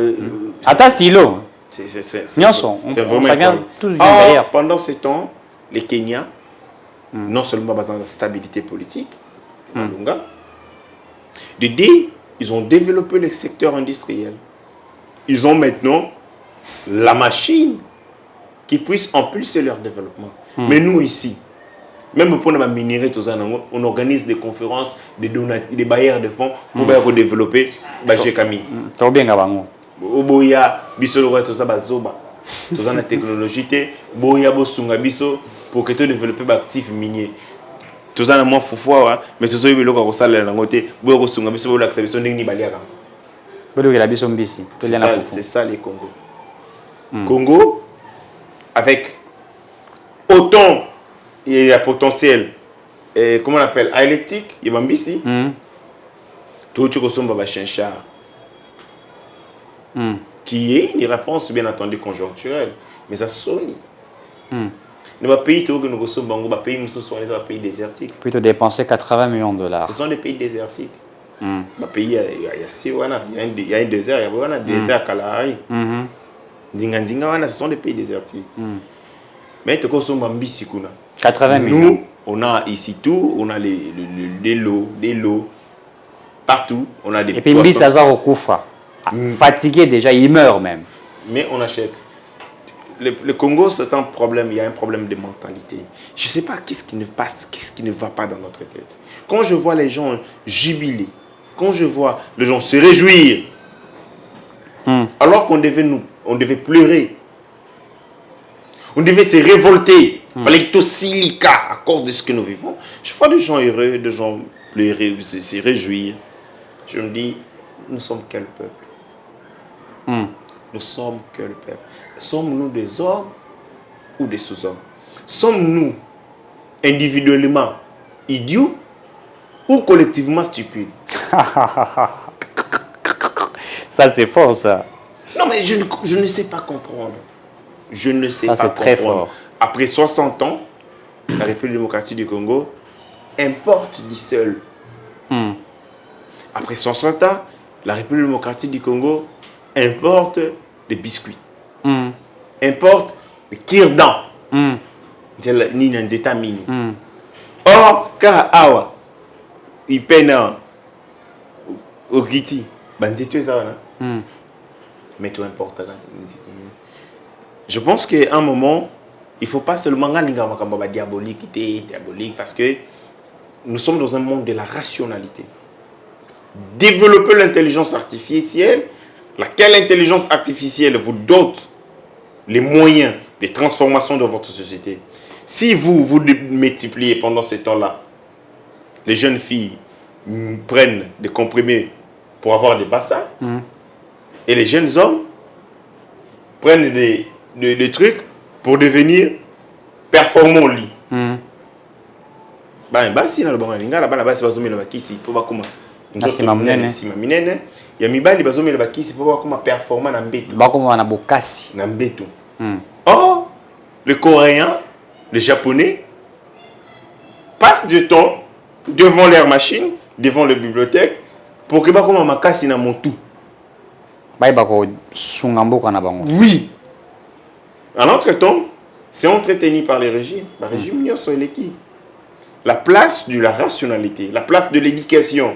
À ta stylo.
C'est
vraiment tous
d'ailleurs. Pendant ce temps, les Kenyans, non seulement basés sur la stabilité politique, ils ont développé le secteur industriel. Ils ont maintenant la machine qui puisse impulser leur développement. Mais nous ici, même pour nous minerais, on organise des conférences, des bailleurs de fonds pour développer Bajekami.
Trop bien, Gabango.
Boya, biso tout ça, bazoba. Tout ça, la technologie, boya, bosunga, biso, pour que tu développes l'actif minier. Tout ça, moi, foufoua, mais tout ça, il y a des choses à côté. Boya, bosunga, biso, boya, biso, n'engi baliaka. C'est ça les Congo. Congo, avec autant il y a potentiel, comment on appelle, électrique, il y a Bambisi, tout ce que sont Baba Chenchar, qui est une réponse bien entendu conjoncturelle, mais ça sonne. Dans les pays que nous sommes, les pays pays désertiques.
Plutôt dépenser 80 millions de dollars.
Ce sont des pays désertiques. Pays, il y a un désert, il y a un désert à Kalahari. Ce sont des pays désertiques. Mais tu as
80 millions.
Nous, on a ici tout, on a des lots, partout. On a des
et puis Mbissaza Okufa, fatigué déjà, il meurt même.
Mais on achète. Le Congo, c'est un problème, il y a un problème de mentalité. Je ne sais pas qu'est-ce qui ne passe, qu'est-ce qui ne va pas dans notre tête. Quand je vois les gens jubiler, quand je vois les gens se réjouir, alors qu'on devait pleurer, on devait se révolter, il fallait tout silica à cause de ce que nous vivons. Je vois des gens heureux, des gens pleurer, se réjouir. Je me dis, nous sommes quel peuple? Nous sommes quel peuple? Sommes-nous des hommes ou des sous-hommes? Sommes-nous individuellement idiots ou collectivement stupides?
Ça, c'est fort, ça.
Non, mais je ne sais pas comprendre. Je ne sais pas comprendre.
Très fort.
Après 60 ans, la République démocratique du Congo importe du seul. Après 60 ans, la République démocratique du Congo importe des biscuits. Importe des kirdan. Ni dans les États mini. Or, car awa, il peine au Giti. Bandit, ça, mais tout importe. Je pense qu'à un moment, il ne faut pas seulement diabolique, parce que nous sommes dans un monde de la rationalité. Développer l'intelligence artificielle, laquelle intelligence artificielle vous dote les moyens de transformation de votre société. Si vous multipliez pendant ce temps-là, les jeunes filles prennent des comprimés pour avoir des bassins, et les jeunes hommes prennent des trucs pour devenir performants au lit. Or, le Coréen, le Japonais passent du temps devant leur machine, devant la bibliothèque, pour que bakoma makasi na motu. Oui. En entre-temps, c'est entretenu par les régimes. Les régimes sont les qui? La place de la rationalité, la place de l'éducation.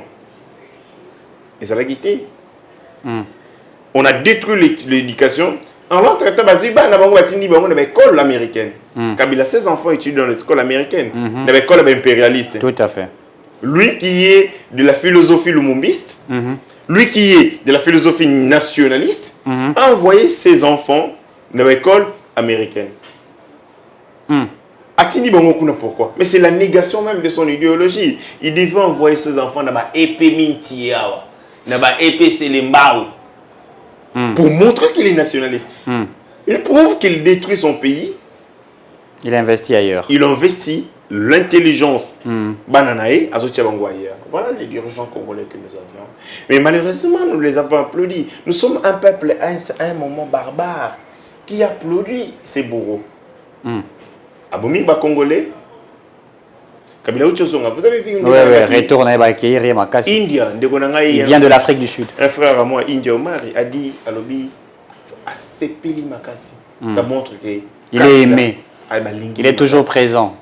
Et ça va quitter. On a détruit l'éducation. En l'entretemps, on a l'école américaine. Kabila, ses enfants étudient dans l'école américaine. Dans l'école impérialiste.
Tout à fait.
Lui qui est de la philosophie lumumbiste, lui qui est de la philosophie nationaliste, a envoyé ses enfants dans l'école américaine. Atini Bangokuna, pourquoi? Mais c'est la négation même de son idéologie. Il devait envoyer ses enfants dans la épée Mintiawa, dans la épée Selembao, pour montrer qu'il est nationaliste. Il prouve qu'il détruit son pays.
Il investit ailleurs.
Il investit l'intelligence. Bananae, Azotia Bangouaya. Voilà les dirigeants congolais que nous avions. Mais malheureusement, nous les avons applaudis. Nous sommes un peuple à un moment barbare qui applaudit ces bourreaux. Aboumi ba Congolais. Kabila Uchosonga, vous avez vu une
retourne à Bakiri Makasi.
India,
il vient de l'Afrique du Sud.
Un frère à moi, India Omar, a dit à Lobi, à Sepeli Makasi. Ça montre qu'il
est aimé. Il est toujours présent.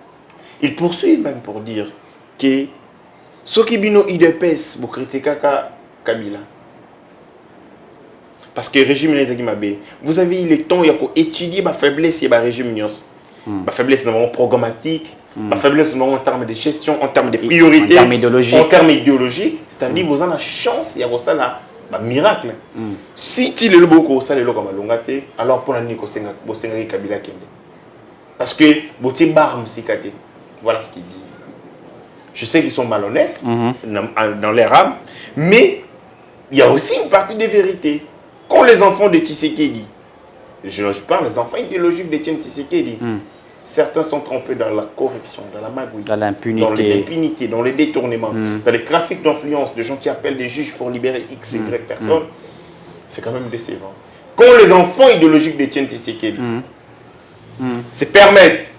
Il poursuit même pour dire que ce qui bino idepes pour critiquer Kabila. Parce que le régime les Agimabé, vous avez eu le temps d'étudier la faiblesse et la régime Nyos. La faiblesse dans programmatique, la faiblesse en termes de gestion, en termes de priorité, en termes idéologiques. C'est-à-dire que vous avez la chance, il y a ça là, un miracle. Si tu le beaucoup ça le comme longate, alors pour l'année que c'est Kabila Kende. Parce que vous bar musikate. Voilà ce qu'ils disent. Je sais qu'ils sont malhonnêtes dans leur âme, mais il y a aussi une partie de vérité. Quand les enfants de Tshisekedi, je parle des enfants idéologiques de Tshisekedi, certains sont trompés dans la corruption, dans la magouille,
dans
l'impunité, dans les détournements, dans les trafics d'influence, de gens qui appellent des juges pour libérer X, Y personnes. C'est quand même décevant. Quand les enfants idéologiques de Tshisekedi se permettent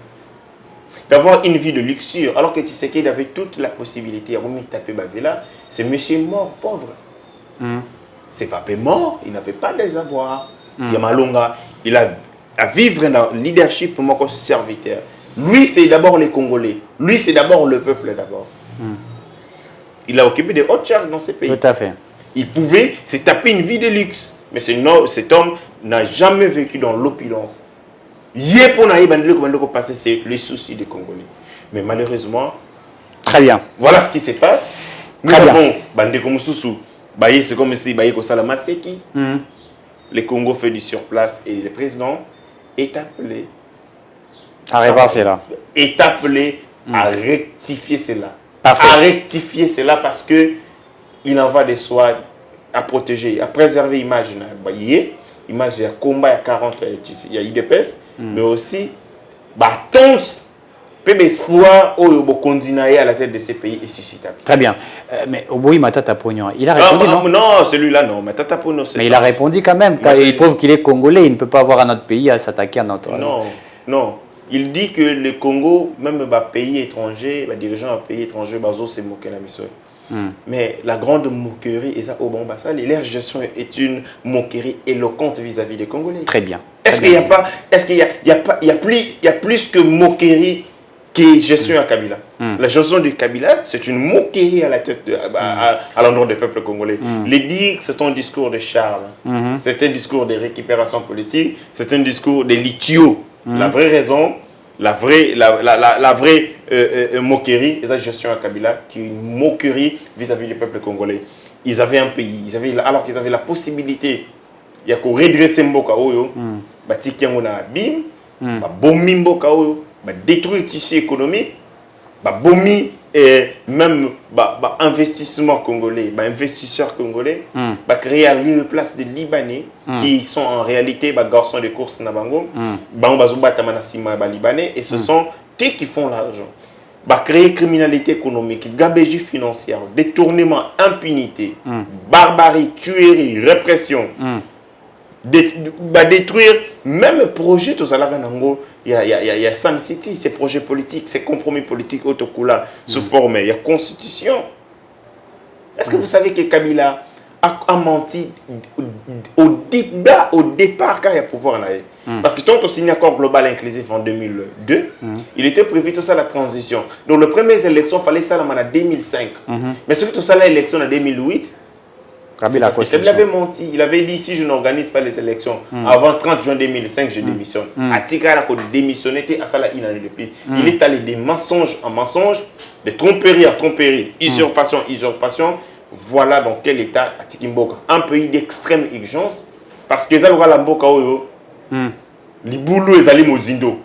d'avoir une vie de luxure, alors que Tshisekedi avait toute la possibilité, c'est monsieur mort, pauvre. C'est papa mort, il n'avait pas des avoirs. Yamalonga, il a à vivre dans le leadership pour moi comme serviteur. Lui, c'est d'abord les Congolais. Lui, c'est d'abord le peuple d'abord. Il a occupé de hautes charges dans ces pays.
Tout à fait.
Il pouvait se taper une vie de luxe. Mais cet homme n'a jamais vécu dans l'opulence. Hier, pour passer, c'est les soucis des Congolais. Mais malheureusement,
très bien.
Voilà ce qui se passe. Nous avons Bandeko Moussoussou. C'est comme si Salama Seki. Le Congo fait du surplace et le président est appelé
à revoir cela.
Est appelé à rectifier cela.
Parfait.
À rectifier cela parce que il en va de soi à protéger, à préserver l'image. L'image, il y a combat, il y a 40, il y a IDPS, mais aussi, tonte, espoir au continuer à la tête de ces pays est suscitable.
Très bien. Mais Oboyi Matata Pognon, il a répondu
non, celui-là non. Matata Pognon,
mais il a répondu quand même. Quand il prouve qu'il est congolais, il ne peut pas avoir un autre pays à s'attaquer à notre.
Non. Il dit que le Congo, même pays étranger, dirigeants à pays étrangers, c'est moqué la mission. Mais la grande moquerie, et ça, leur gestion est une moquerie éloquente vis-à-vis des Congolais.
Très bien.
Est-ce qu'il y a plus que moquerie que gestion à Kabila? La gestion de Kabila, c'est une moquerie à la tête à l'endroit des peuples congolais. Les dire que c'est un discours de charme, c'est un discours de récupération politique, c'est un discours de litio. La vraie raison, la vraie moquerie, c'est la gestion à Kabila, qui est une moquerie vis-à-vis du peuple congolais. Ils avaient un pays, alors qu'ils avaient la possibilité, il y a qu'à redresser Mboka Oyo, détruire le tissu économique, même investissement congolais, investisseurs congolais, créer à lieu place de Libanais qui sont en réalité garçons de course Nabango, Libanais, et ce sont eux qui font l'argent. Créer criminalité économique, gabegie financière, détournement, impunité, barbarie, tuerie, répression. Détruire même projet tout ça là il y a Sun City, ces projets politiques, ces compromis politiques autocoulants sous forme, il y a constitution. Est-ce que vous savez que Kabila a menti au départ quand il y a pouvoir là? Parce que quand on signe l'accord global inclusif en 2002, il était prévu tout ça la transition. Donc le premier élection fallait ça en 2005. Mais ce que tout ça l'élection en 2008. Il avait menti. Il avait dit si je n'organise pas les élections avant 30 juin 2005, je démissionne. Atika a démissionné, il est allé des mensonges en mensonges, de tromperie en tromperie, usurpation. Voilà dans quel état Atiki Mboka. Un pays d'extrême urgence, parce que ça la Mboka Oyo, les boulots et les mozindo,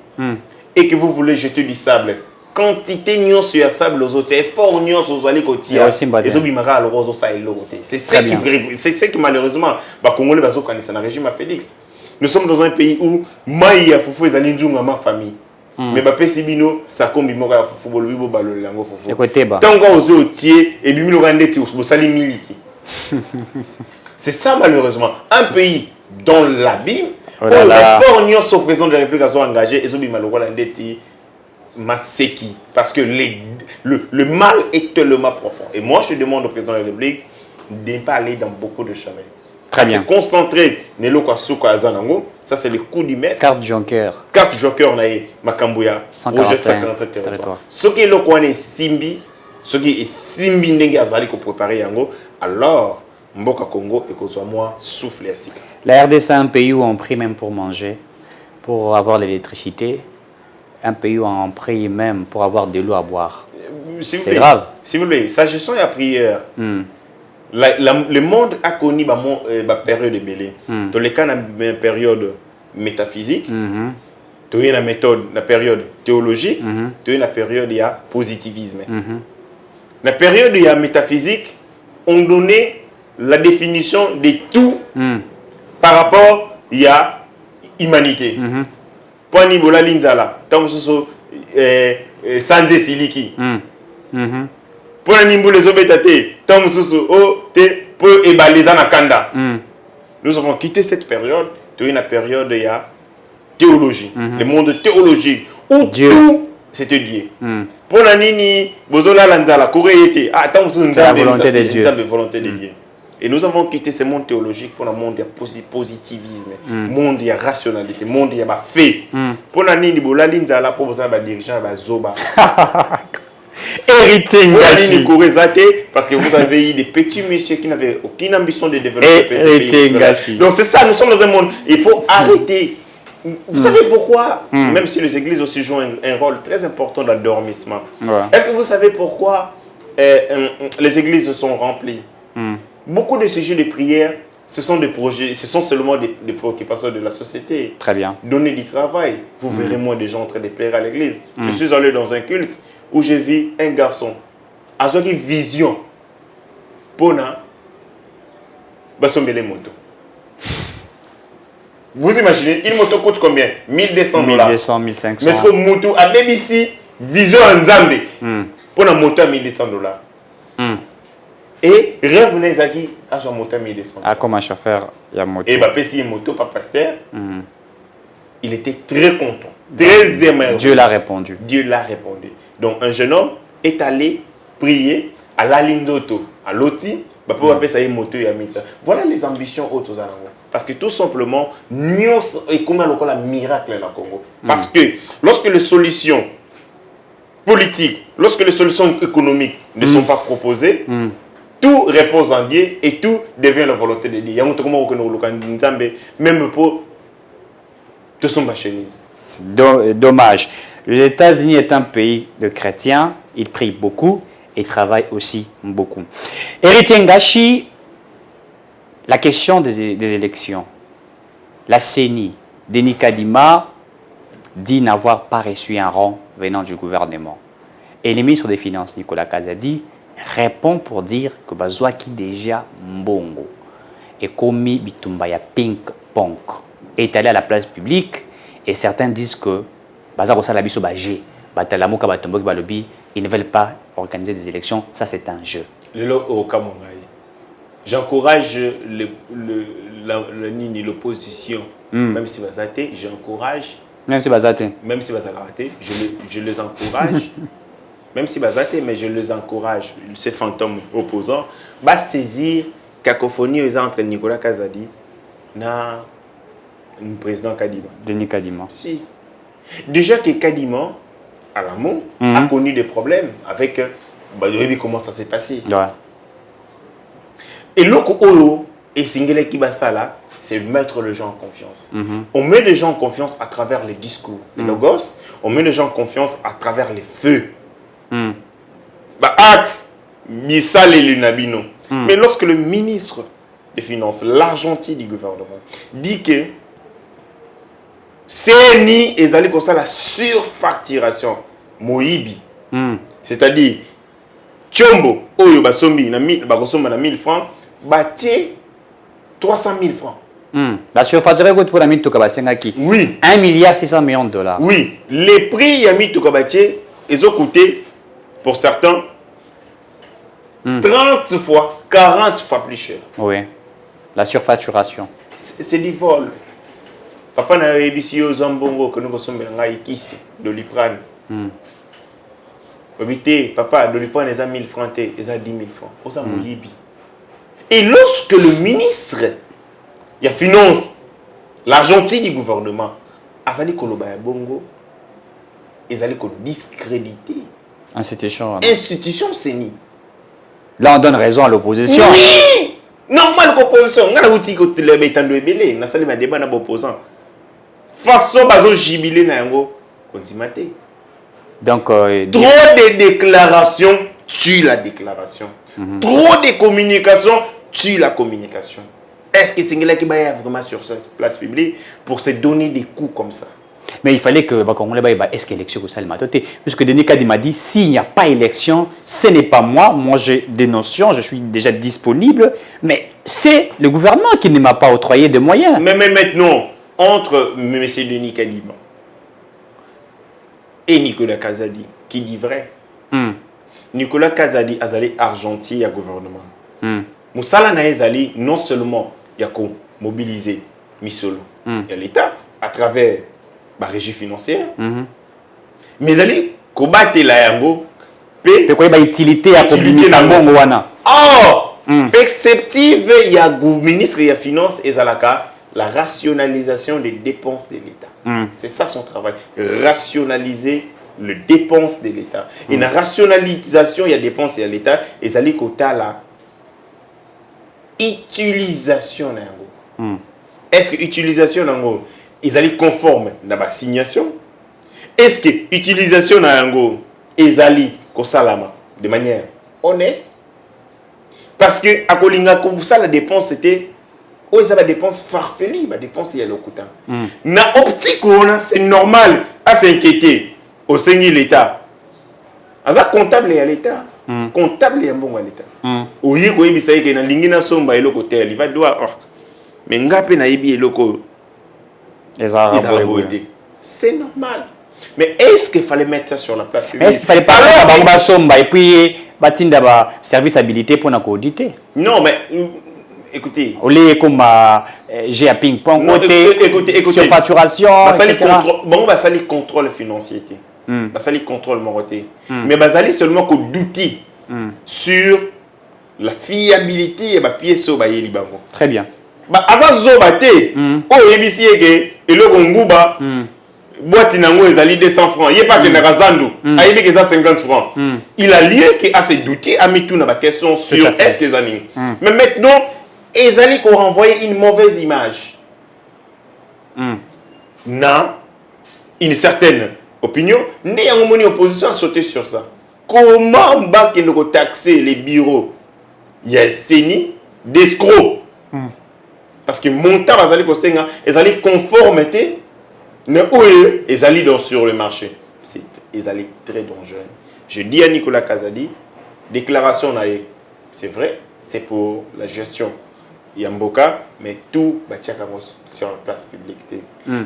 et que vous voulez jeter du sable. Quantité de sur le sable aux autres, effort de aux allées côtiers, les obimara le rose ça et l'autre. C'est ce qui malheureusement, Congolais va connaître un régime à Félix. Nous sommes dans un pays où Maïa Foufou est allé ma famille. Mais Pesibino, ça comme Bimoka Foufou, Bolobibo Balo Lango Foufou. Tant qu'on ose au tiers et Bimino Randeti au Sali Miliki. C'est ça malheureusement. Un pays dans l'abîme,
Oh là là.
Pour l'Union, son président de la République a sont engagé et Zobi Malokola Ndeti Maseki. Parce que le mal est tellement profond. Et moi, je demande au président de la République de ne pas aller dans beaucoup de chemins.
Très bien.
Se concentrer, Nelo Kwasuka Azanango, ça c'est le coup du maître.
Carte Joker.
Carte Joker nae Makambuya, projet 147 territoires. Ce qui est le coin est Simbi, ce qui est Simbi Ndenge Azali ko préparer yango, alors Mboka Congo et que soit moi souffle à Sika.
La RDC est un pays où on prie même pour manger, pour avoir l'électricité, un pays où on prie même pour avoir de l'eau à boire. C'est grave.
S'il vous plaît, s'agissant de la prière, le monde a connu la période de Bélé. Dans les cas de la période métaphysique, tu as la méthode, la période théologique, tu as la période de positivisme. La période de la métaphysique, on donnait la définition de tout par rapport à l'humanité. Pour Nibola Linzala, Tamsoso Sanze Siliki. Pour Nibola Zobetate, Tamsoso O Te Po Ebaleza Nakanda. Nous avons quitté cette période, tu as une période de la théologie, le monde théologique, où
Dieu.
tout c'était Dieu. Pour la Nini, Bozola Lanzala, Corée était,
la volonté de Dieu.
La volonté de Dieu. Et nous avons quitté ce monde théologique pour le monde de positivisme, monde de rationalité, monde de fait. Pour la Nini, Bola Lanzala, pour vous avoir dirigeant, Zoba.
Héritier Ngashi.
Parce que vous avez eu des petits messieurs qui n'avaient aucune ambition de développer
Héritier Ngashi.
Donc c'est ça, nous sommes dans un monde, il faut arrêter. Vous savez pourquoi, même si les églises aussi jouent un rôle très important dans l'endormissement, est-ce que vous savez pourquoi les églises sont remplies? Beaucoup de sujets de prière, ce sont des projets, ce sont seulement des préoccupations de la société.
Très bien.
Donner du travail. Vous verrez moins de gens en train de plaire à l'église. Je suis allé dans un culte où j'ai vu un garçon à une vision pour basomber les motos. Vous imaginez, une moto coûte combien? 1200 $.
1200, 1500.
Mais ce que moto a même ici, vision en Zambie, pour une moto à 1200 $. Et rêve Nezaki à son moto à 1200 $.
Ah, comme un chauffeur, il y a moto.
Et si une moto, pas pasteur, il était très content, très aimé.
Dieu l'a répondu.
Dieu l'a répondu. Donc un jeune homme est allé prier à la ligne d'auto, à l'OTI, pour appeler ça une moto et amita. Voilà les ambitions hautes aux Alango. Parce que tout simplement, nous sommes comme un miracle dans le Congo. Parce que lorsque les solutions politiques, lorsque les solutions économiques ne sont pas proposées, tout repose en Dieu et tout devient la volonté de Dieu. Même pour tout son chemise.
C'est dommage. Les États-Unis est un pays de chrétiens, ils prient beaucoup et travaillent aussi beaucoup. Héritier Ngashi, la question des élections. La CENI, Denis Kadima, dit n'avoir pas reçu un rang venant du gouvernement. Et le ministre des Finances, Nicolas Kazadi, répond pour dire que Bazouaki déjà mbongo et commis Bitumbaya ping pong est allé à la place publique et certains disent que ils ne veulent pas organiser des élections, ça c'est un jeu.
J'encourage l'opposition, même si j'encourage.
Même si Bazaté.
Même si Bazaté, je les encourage. Même si Bazaté, mais je les encourage, ces fantômes opposants, va saisir cacophonie entre Nicolas Kazadi et le président Kadima.
Denis Kadima.
Si. Déjà que Kadima, à l'amont, a connu des problèmes avec comment ça s'est passé.
Ouais.
Et l'autre Olo et Singele Kibasala, c'est mettre les gens en confiance. On met les gens en confiance à travers les discours, les logos, on met les gens en confiance à travers les feux. Mais lorsque le ministre des Finances, l'argentier du gouvernement, dit que CNI est allé comme ça la surfacturation, Moïbi, c'est-à-dire Tchombo, Oyo Basombi, na 1000 francs, bâti 300 000 francs.
La surfacturation pour la mine Tokabasengaki.
Oui.
1 milliard 600 millions de dollars.
Oui. Les prix Yami Tokabaché, ils ont coûté, pour certains, 30 fois, 40 fois plus cher.
Oui. La surfacturation.
C'est du vol. Papa na ebisi yo zambongo que nous sommes ngai kisi de Liprane. Obité, papa, de Liprane les a 1000 francs, les a 10 000 francs. Osa moyibi. Et lorsque le ministre, il y a finance, l'argentie du gouvernement, azali koloba ya bongo, ezali ko discréditer.
Institution.
Institution seni.
Là, on donne raison à l'opposition.
Oui! Normal l'opposition. On a outil que le bétando ebele, na sali ma débat na opposant. Façon bazo jubilé na yango kontimate.
Donc,
trop de déclarations tue la déclaration. Trop de communication tue la communication. Est-ce que c'est là qui va vraiment sur cette place publique pour se donner des coups comme ça?
Mais il fallait que est-ce qu'il y a élection au Salimatote? Puisque Denis Kadi m'a dit, s'il n'y a pas élection, ce n'est pas moi. Moi, j'ai des notions, je suis déjà disponible. Mais c'est le gouvernement qui ne m'a pas octroyé de moyens.
Mais maintenant, entre M. Denis Kadima et Nicolas Kazadi, qui dit vrai, Nicolas Kazadi a allé argentier à gouvernement. Moussala Naezali, non seulement il y a mobiliser Misolo, il y a l'État à travers la régie financière, mais il y a combattre la yango,
utilité à communiquer wana.
Or, perspective, il y a ministre et finance et la rationalisation des dépenses de l'État. C'est ça son travail, rationaliser les dépenses de l'État. Et la rationalisation, il y a dépenses de l'État, et ça li kota la utilisation nango. Est-ce que utilisation nango ils allaient conforme dans la signation? Est-ce que utilisation nango ils allaient kosalama de manière honnête? Parce que à kolinga ko ça la dépense c'était ils avaient des dépenses farfelues, la dépense il y a le coût. Na optique c'est normal à s'inquiéter au sein de l'État. Aza comptable et à l'État. Comptable et un bon à l'État. Oui, oui, ça y est, que na lingina somba eloko tel, il va devoir. Mais ngape na ibi eloko. C'est normal. Mais est-ce qu'il fallait mettre ça sur la place publique?
Est-ce qu'il fallait pas faire la somba et puis bâtir d'abord service habilité pour nous auditer? Non,
mais écoutez.
Au lieu comme j'ai un ping-pong côté sur facturation.
Bon, va salir contrôle financier. Va salir contrôle moroté. Mais va salir seulement que d'outils sur la fiabilité et la pièce au baye libango.
Très bien.
Bah avant zobate, oh ebisi eke eloko nguba boîte nango ezali 200 francs. Il y a pas que na razandu, ayebi que ça 50 francs. Il a lieu que à se douter à mis tout na question sur est-ce que zani. Mais maintenant ezali qu'on renvoyer une mauvaise image. Na une certaine opinion, né en moni opposition a sauté sur ça. Comment mba que nous taxer les bureaux? Il y a CENI d'escrocs. Parce que montant bazali ko senga, ezali conformité ne oué ezali donc sur le marché. C'est ezali très dangereux. Je dis à Nicolas Kazadi, déclaration naé, c'est vrai, c'est pour la gestion Yamboka, mais tout batiaka sur la place publique.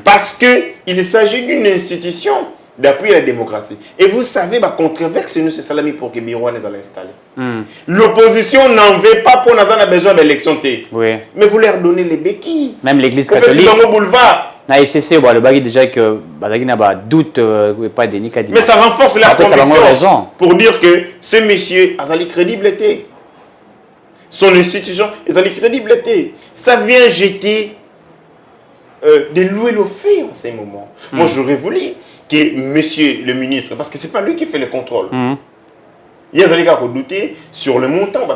Parce que il s'agit d'une institution d'appui à la démocratie. Et vous savez, la controverse, nous, c'est Salami pour que Birouane les a installés. L'opposition n'en veut pas pour nous avoir besoin d'élection.
Oui.
Mais vous leur donnez les béquilles.
Même l'église catholique.
Dans le boulevard.
Na SCC, le bagage déjà que Badagina a doute pas de Nika.
Mais ça renforce leur conviction pour dire que ce monsieur a une crédibilité. Son institution a une crédibilité. Ça vient jeter de l'huile au feu en ces moments. Moi, j'aurais voulu que monsieur le ministre, parce que ce n'est pas lui qui fait le contrôle. Il y a des gens qui douter sur le montant.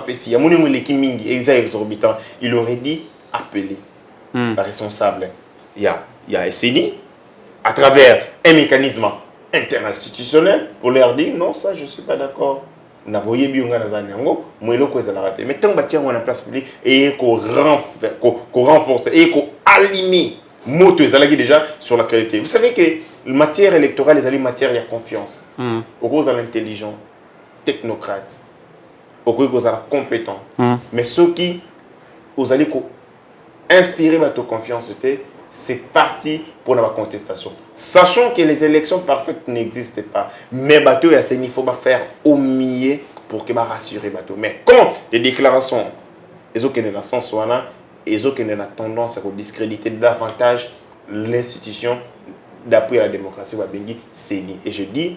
Il aurait dit appeler le responsable. Il y a SNI à travers un mécanisme interinstitutionnel pour leur dire non, ça je ne suis pas d'accord. Mais tant que on a place publique et qu'on renforce et qu'on aligne moto déjà sur la qualité. Vous savez que la matière électorale est une matière de confiance. Au cause de l'intelligent, technocrate, au cause de la compétent. Mais ceux qui vous allez inspirer votre confiance, c'est parti pour la contestation. Sachant que les élections parfaites n'existent pas, mais bateau il faut faire au mieux pour que rassurer bateau. Mais quand les déclarations, les autres qui sont dans le sens et les autres qui ont tendance à discréditer davantage l'institution d'appui à la démocratie Wabengi CENI. Et je dis,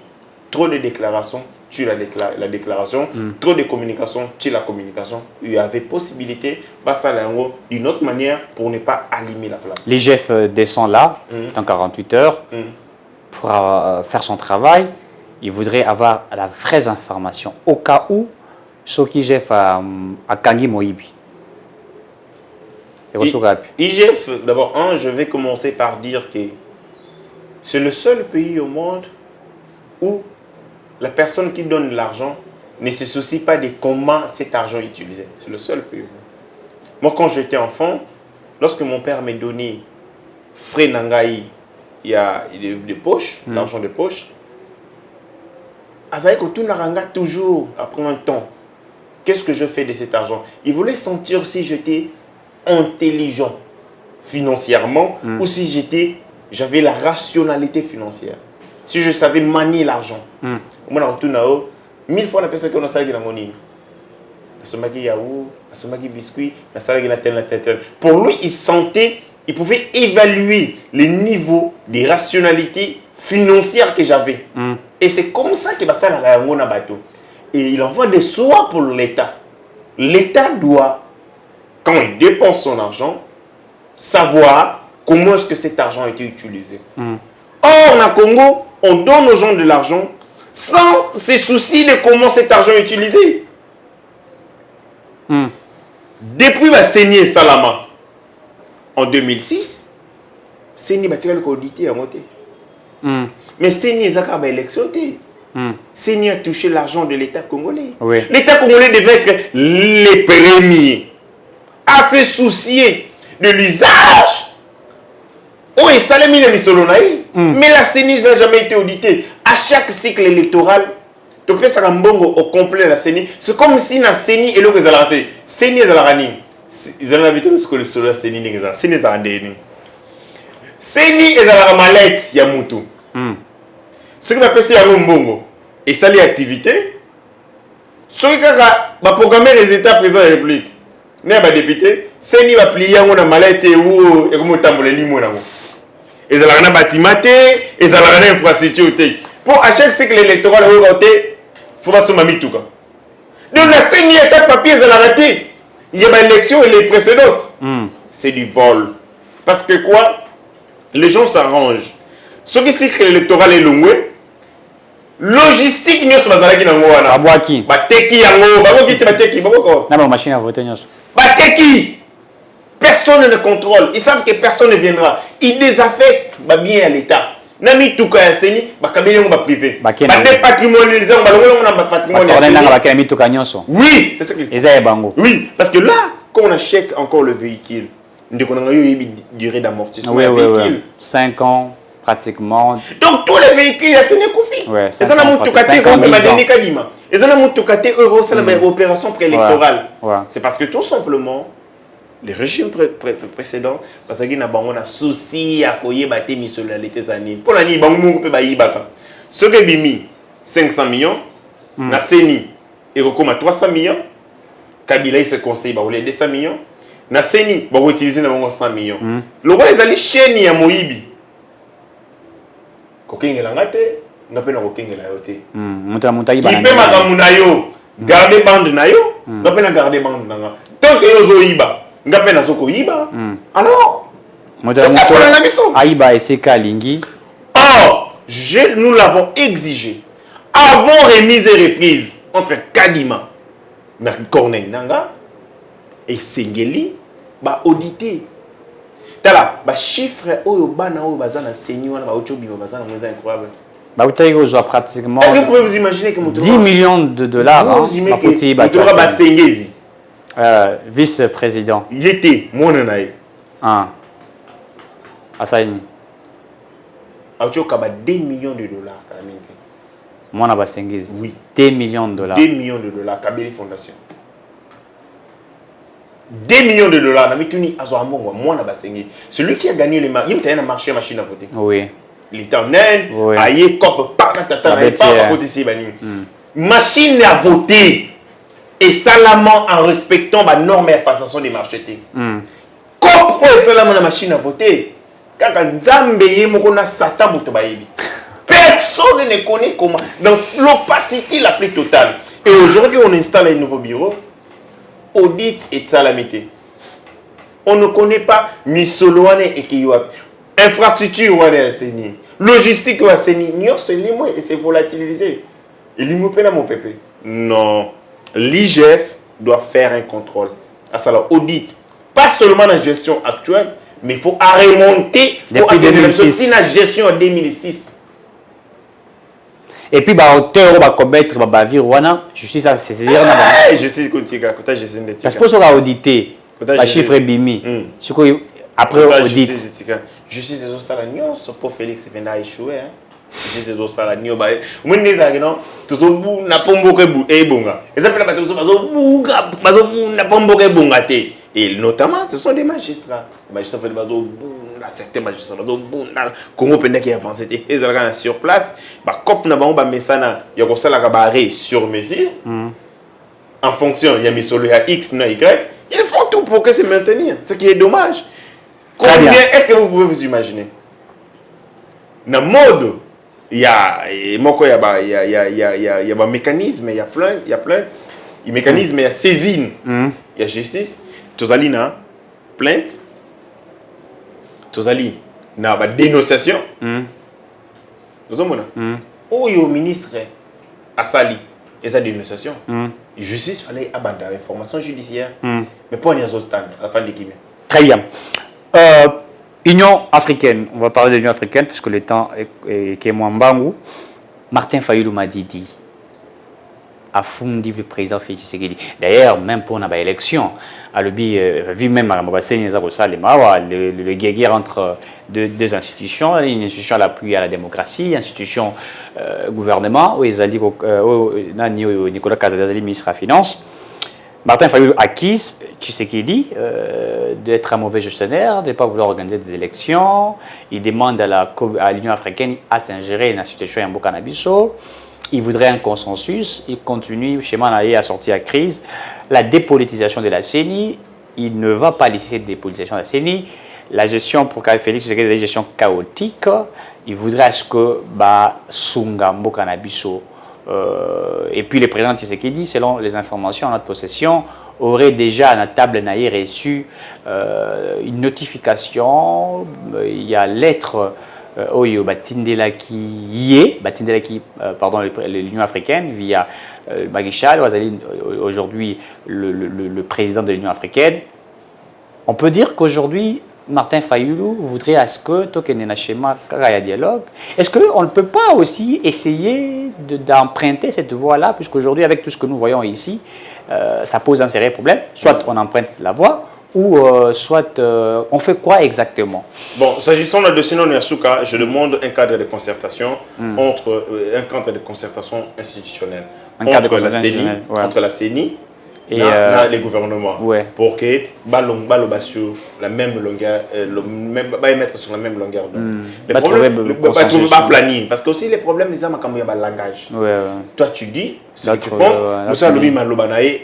trop de déclarations, tue la déclaration, trop de communication, tue la communication. Il y avait possibilité, passer à d'une autre manière pour ne pas allumer la flamme.
L'IGF descend là, dans 48 heures, pour faire son travail. Il voudrait avoir la vraie information, au cas où ce qu'IGF a Kangi Moïbi.
IGF, d'abord, je vais commencer par dire que c'est le seul pays au monde où la personne qui donne de l'argent ne se soucie pas de comment cet argent est utilisé. C'est le seul pays au monde. Moi, quand j'étais enfant, lorsque mon père m'a donné frais Nangaï, il y a des poches, l'argent de poche, Azaï Kotunaranga toujours, après un temps, qu'est-ce que je fais de cet argent? Il voulait sentir si j'étais intelligent financièrement ou si j'avais la rationalité financière. Si je savais manier l'argent. Moi, on a 1000 fois la personne qui a salé dans mon île. La yaourt, la biscuit, la salade la telle. Pour lui, il pouvait évaluer les niveaux de rationalité financière que j'avais. Et c'est comme ça que ça la bateau. Et il envoie des soins pour l'État. L'État doit, quand il dépense son argent, savoir comment est-ce que cet argent a été utilisé. Or, en Congo, on donne aux gens de l'argent sans se soucier de comment cet argent est utilisé. Depuis la CENI Salama, en 2006, CENI a tiré le audité à monter. Mais CENI a élection. CENI a touché l'argent de l'État congolais.
Oui.
L'État congolais devait être les premiers à se soucier de l'usage. Oh, et ça l'a mis mais la CENI n'a jamais été auditée. À chaque cycle électoral, tu fais ça au complet la CENI. C'est comme si la CENI et l'autre ont raté. CENI est rani. Ils ont l'habitude de ce que la CENI n'est pas. CENI est rani. CENI est la mallette Yamutu. Ce qui va passer à Mbongo et ça les activités. Ce qui va programmer les États présidents de la République. N'est pas député. CENI va plier la mallette et comment tambour les limons. Ils ont un bâtiment, ils ont une infrastructure. Pour à chaque cycle électoral, il faut pas se mettre tout. Donc la CENI est un papier, ils ont raté. Il y a une élection et les précédentes. C'est du vol. Parce que quoi? Les gens s'arrangent. Ce qui cycle électoral est long, logistique, nous sommes à la
Abouaki.
Bateki, Bateki,
machine à voter.
Bateki. Personne ne contrôle. Ils savent que personne ne viendra. Ils désaffectent bien à l'État. Nami tout cas seni bakabeli ngo ba privé. Ba patrimonialisé on ba patrimoine. Oui, c'est ça qu'il faut. Oui, parce que là quand on achète encore le véhicule, on a eu une durée d'amortissement véhicule
5 ans pratiquement.
Donc tous les véhicules il y a seni Koufi.
Ouais,
ça na mutu kate ko ba deni kadima. Et ça na mutu kate euro ça na opération préélectorale. C'est parce que tout simplement les régimes précédents, parce qu'il y a un souci à koyeba te missolalité zani. Pour l'année, bango peut baïbaka. Ce que bimi 500 millions, na CENI et recommande 300 millions. Kabila il se conseille ba 200 millions. Na CENI ba utiliser na 100 millions. Le roi les allés chaîne ya Moïbi. Kokengela ngate, ngapena kokengela yote.
Mutamutai ba.
Qui peut makamuna yo, garder bande na yo, ngapena garder bande na. Tant que yo zo iba. Alors,
Aïba et Seka Lingi.
Or, nous l'avons exigé. Avant remise et reprise entre Kadima, Corneille Nanga et Sengeli, audité. Tala, chiffre bazana seigneur incroyable.
Pratiquement.
Est-ce que vous pouvez vous imaginer que
10 millions de dollars. Vice-président.
Il était mon anaï.
Asaini.
Autioka 2 millions de dollars.
Mon abasengezi.
Oui.
2 millions de dollars.
2 millions de dollars. Kabeli Fondation. 2 millions de dollars. Namituni Azoambongo. Mon abasengezi. Celui qui a gagné les marchés. Il a marché machine à voter.
Oui.
Il était en Inde. Oui. Aïe, cop, pas machine à voter. Et salamment en respectant la norme et la passation des marchés. Comme salamment la machine à voter, Kaka Nzambe yemoko na Satan moto bayebi. Personne ne connaît comment. Donc l'opacité la plus totale. Et aujourd'hui, on installe un nouveau bureau. Audit et salamité. On ne connaît pas Misoloane et Kiyouap. Infrastructure ou Seni. Logistique ou Seni. Nyo c'est limou et c'est volatilisé. Il limou pena mon pépé. Non. L'IGF doit faire un contrôle. À ça, audit. Pas seulement la gestion actuelle, mais il faut remonter
depuis 2006.
La gestion en 2006.
Et puis, auteur va commettre bavir wana, justice à saisir.
Justice Kotika, côté justice de Tika.
Parce que ça auditer, la chiffre bimi. Après audit.
Justice de Zosala Nyos, pour Félix Venda échoué. Justice de Zosala Nyos, bah, on dit ça, non? Tout ça, n'a pas beaucoup de bunga. Et ça fait la bataille, n'a pas beaucoup de bunga. Et notamment, ce sont des magistrats. Les magistrats font des bateaux, certains magistrats, Congo pendant qui avance, ils sont sur place. Comme nous avons un message, il y a ça la sur mesure. En fonction, il y a mis sur le X, Y. Ils font tout pour que se maintenir. Ce qui est dommage. Combien est-ce que vous pouvez vous imaginer? Dans le mode, il y a un mécanisme, il y a plainte, il y a mécanisme, il y a saisine, il y a justice. Tozali na plainte, tozali na dénonciation. Vous avez le ministre Asali et sa dénonciation. Justice fallait abandonner l'information judiciaire. Mais pas en autre temps, à la fin de l'équipe.
Très bien. Union africaine, on va parler de l'Union africaine parce que le temps est moins bangou. Martin Fayulu m'a dit. A fondé le président Félix Tshisekedi. D'ailleurs, même pour une élection, vu même à le guerre entre deux institutions, une institution à l'appui à la démocratie, une institution gouvernement, où ils ont dit Nicolas Kazadazali, ministre de la Finance. Martin Fayulu accuse Tshisekedi d'être un mauvais gestionnaire, de ne pas vouloir organiser des élections. Il demande à l'Union africaine à s'ingérer dans la situation en Burkina-Faso. Il voudrait un consensus, il continue chez Manaï à sortir à crise. La dépolitisation de la CENI, il ne va pas laisser cette dépolitisation de la CENI. La gestion pour Félix, c'est une gestion chaotique. Il voudrait à ce que Sunga Mbokanabiso et puis le président Tshisekedi, selon les informations en notre possession, aurait déjà à la table naïe reçu une notification. Il y a lettre. Oyo Batindelaki pardon, l'Union africaine via Maréchal Ouazali, aujourd'hui le président de l'Union africaine. On peut dire qu'aujourd'hui Martin Fayulu voudrait à ce que Tokene schéma dialogue. Est-ce qu'on ne peut pas aussi essayer d'emprunter cette voie-là, puisqu'aujourd'hui avec tout ce que nous voyons ici, ça pose un sérieux problème. Soit on emprunte la voie, ou soit on fait quoi exactement?
Bon, s'agissant de Sinon Yasuka, je demande un cadre de concertation entre un cadre de concertation institutionnelle entre la CENI et les gouvernements pour que la même longueur, mettre sur la même longueur d'onde. Les problèmes, planning, parce que aussi les problèmes ils ont un langage. Toi tu dis ce que tu penses, nous sommes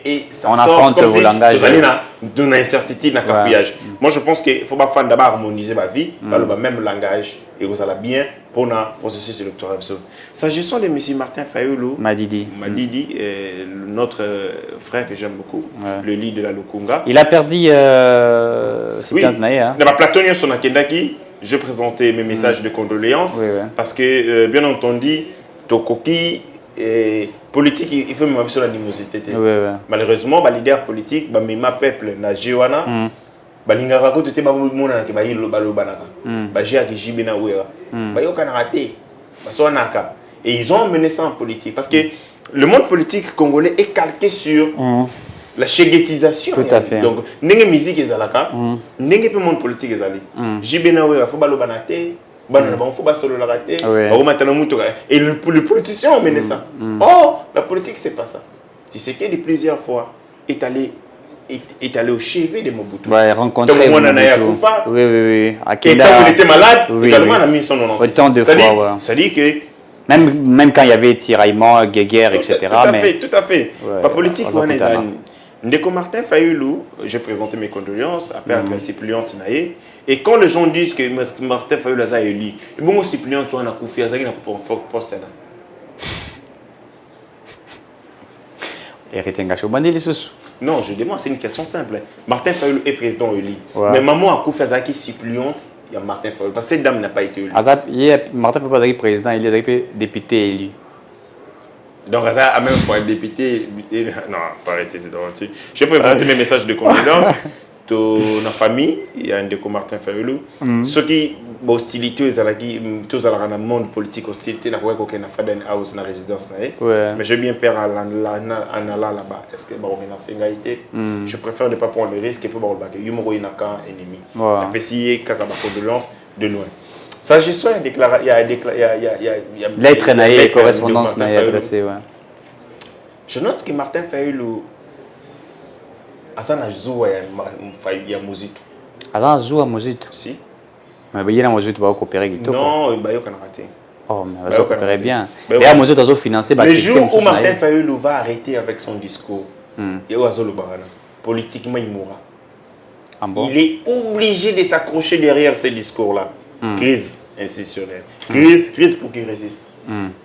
et ça sort comme si nous allons dans une incertitude, dans un cafouillage. Moi je pense qu'il faut pas d'abord harmoniser ma vie, le même langage et vous allez bien pour le processus électoral. S'agissant de M. Martin Fayulu, Madidi, notre frère que j'aime beaucoup, le leader de la Lukunga.
Il a perdu
Platonio Sonakendaki, je présentais mes messages de condoléances parce que, bien entendu, Tokoki politique, il fait même sur l'animosité. Malheureusement, les leaders politiques, les peuple, na Jewana, balingaka ko tete ba mona ke ba yilo balobanaka ba jia ki jibena wera ba yo kana raté ba sonaka et ils ont mené ça en politique parce que le monde politique congolais est calqué sur la chéguetisation.
Tout à fait.
Donc nenge musique ezalaka nenge pe monde politique ezali jibena wera fo balobana te bana ba fo ba solo la raté ba ko matana muto et le politicien a mené ça. Oh, la politique c'est pas ça. Tu sais que de plusieurs fois est allé au chevet de Mobutu.
Rencontrer Mobutu. Oui.
Quand il était malade, également on a mis son nom.
Autant de fois.
C'est-à-dire que
même quand il y avait tiraillement, guerre, etc.
Tout à fait. Pas politique, Ndeko Martin Fayulu, j'ai présenté mes condoléances après la suppléante naé. Et quand les gens disent que Martin Fayulu a élu, et bon suppléante tu en as confié à ça qui n'a pas poste là. Non, je demande, c'est une question simple. Martin Fayulu est président élu. Ouais. Mais maman a confié à ça qui suppléante, il y a Martin Fayulu parce que cette dame n'a pas été élue.
Martin Fayulu pas président, il est député élu.
Donc, ça a même pour être député. Non, pas arrêter, c'est drôle. J'ai présenté mes messages de condoléances. Dans la famille, il y a un Ndeko Martin Fayulu. Ceux qui ont hostilité, tous dans le monde politique, hostilité, n'a pas aucun affaire dans la résidence. Mais j'ai bien peur en allant là-bas. Est-ce que c'est une égalité? Je préfère ne pas prendre le risque et pour que il y ait un ennemi. La PCI, Kaka condoléances de loin. S'agissant il y a
lettre naïe, correspondance naïe adressée.
Je note que Martin Fayulu Asana Zoua ya Mozito.
Asana Zoua Mozito.
Si.
Mais il y a Mozito va coopérer qui
non, il va y raté.
Oh, mais va coopérer bien. Et à Mozito va financer.
Le jour où Martin Fayulu va arrêter avec son discours, et où Azolo Barana, politiquement il mourra. Il est obligé de s'accrocher derrière ce discours-là. Crise institutionnelle. Crise pour qu'il résiste.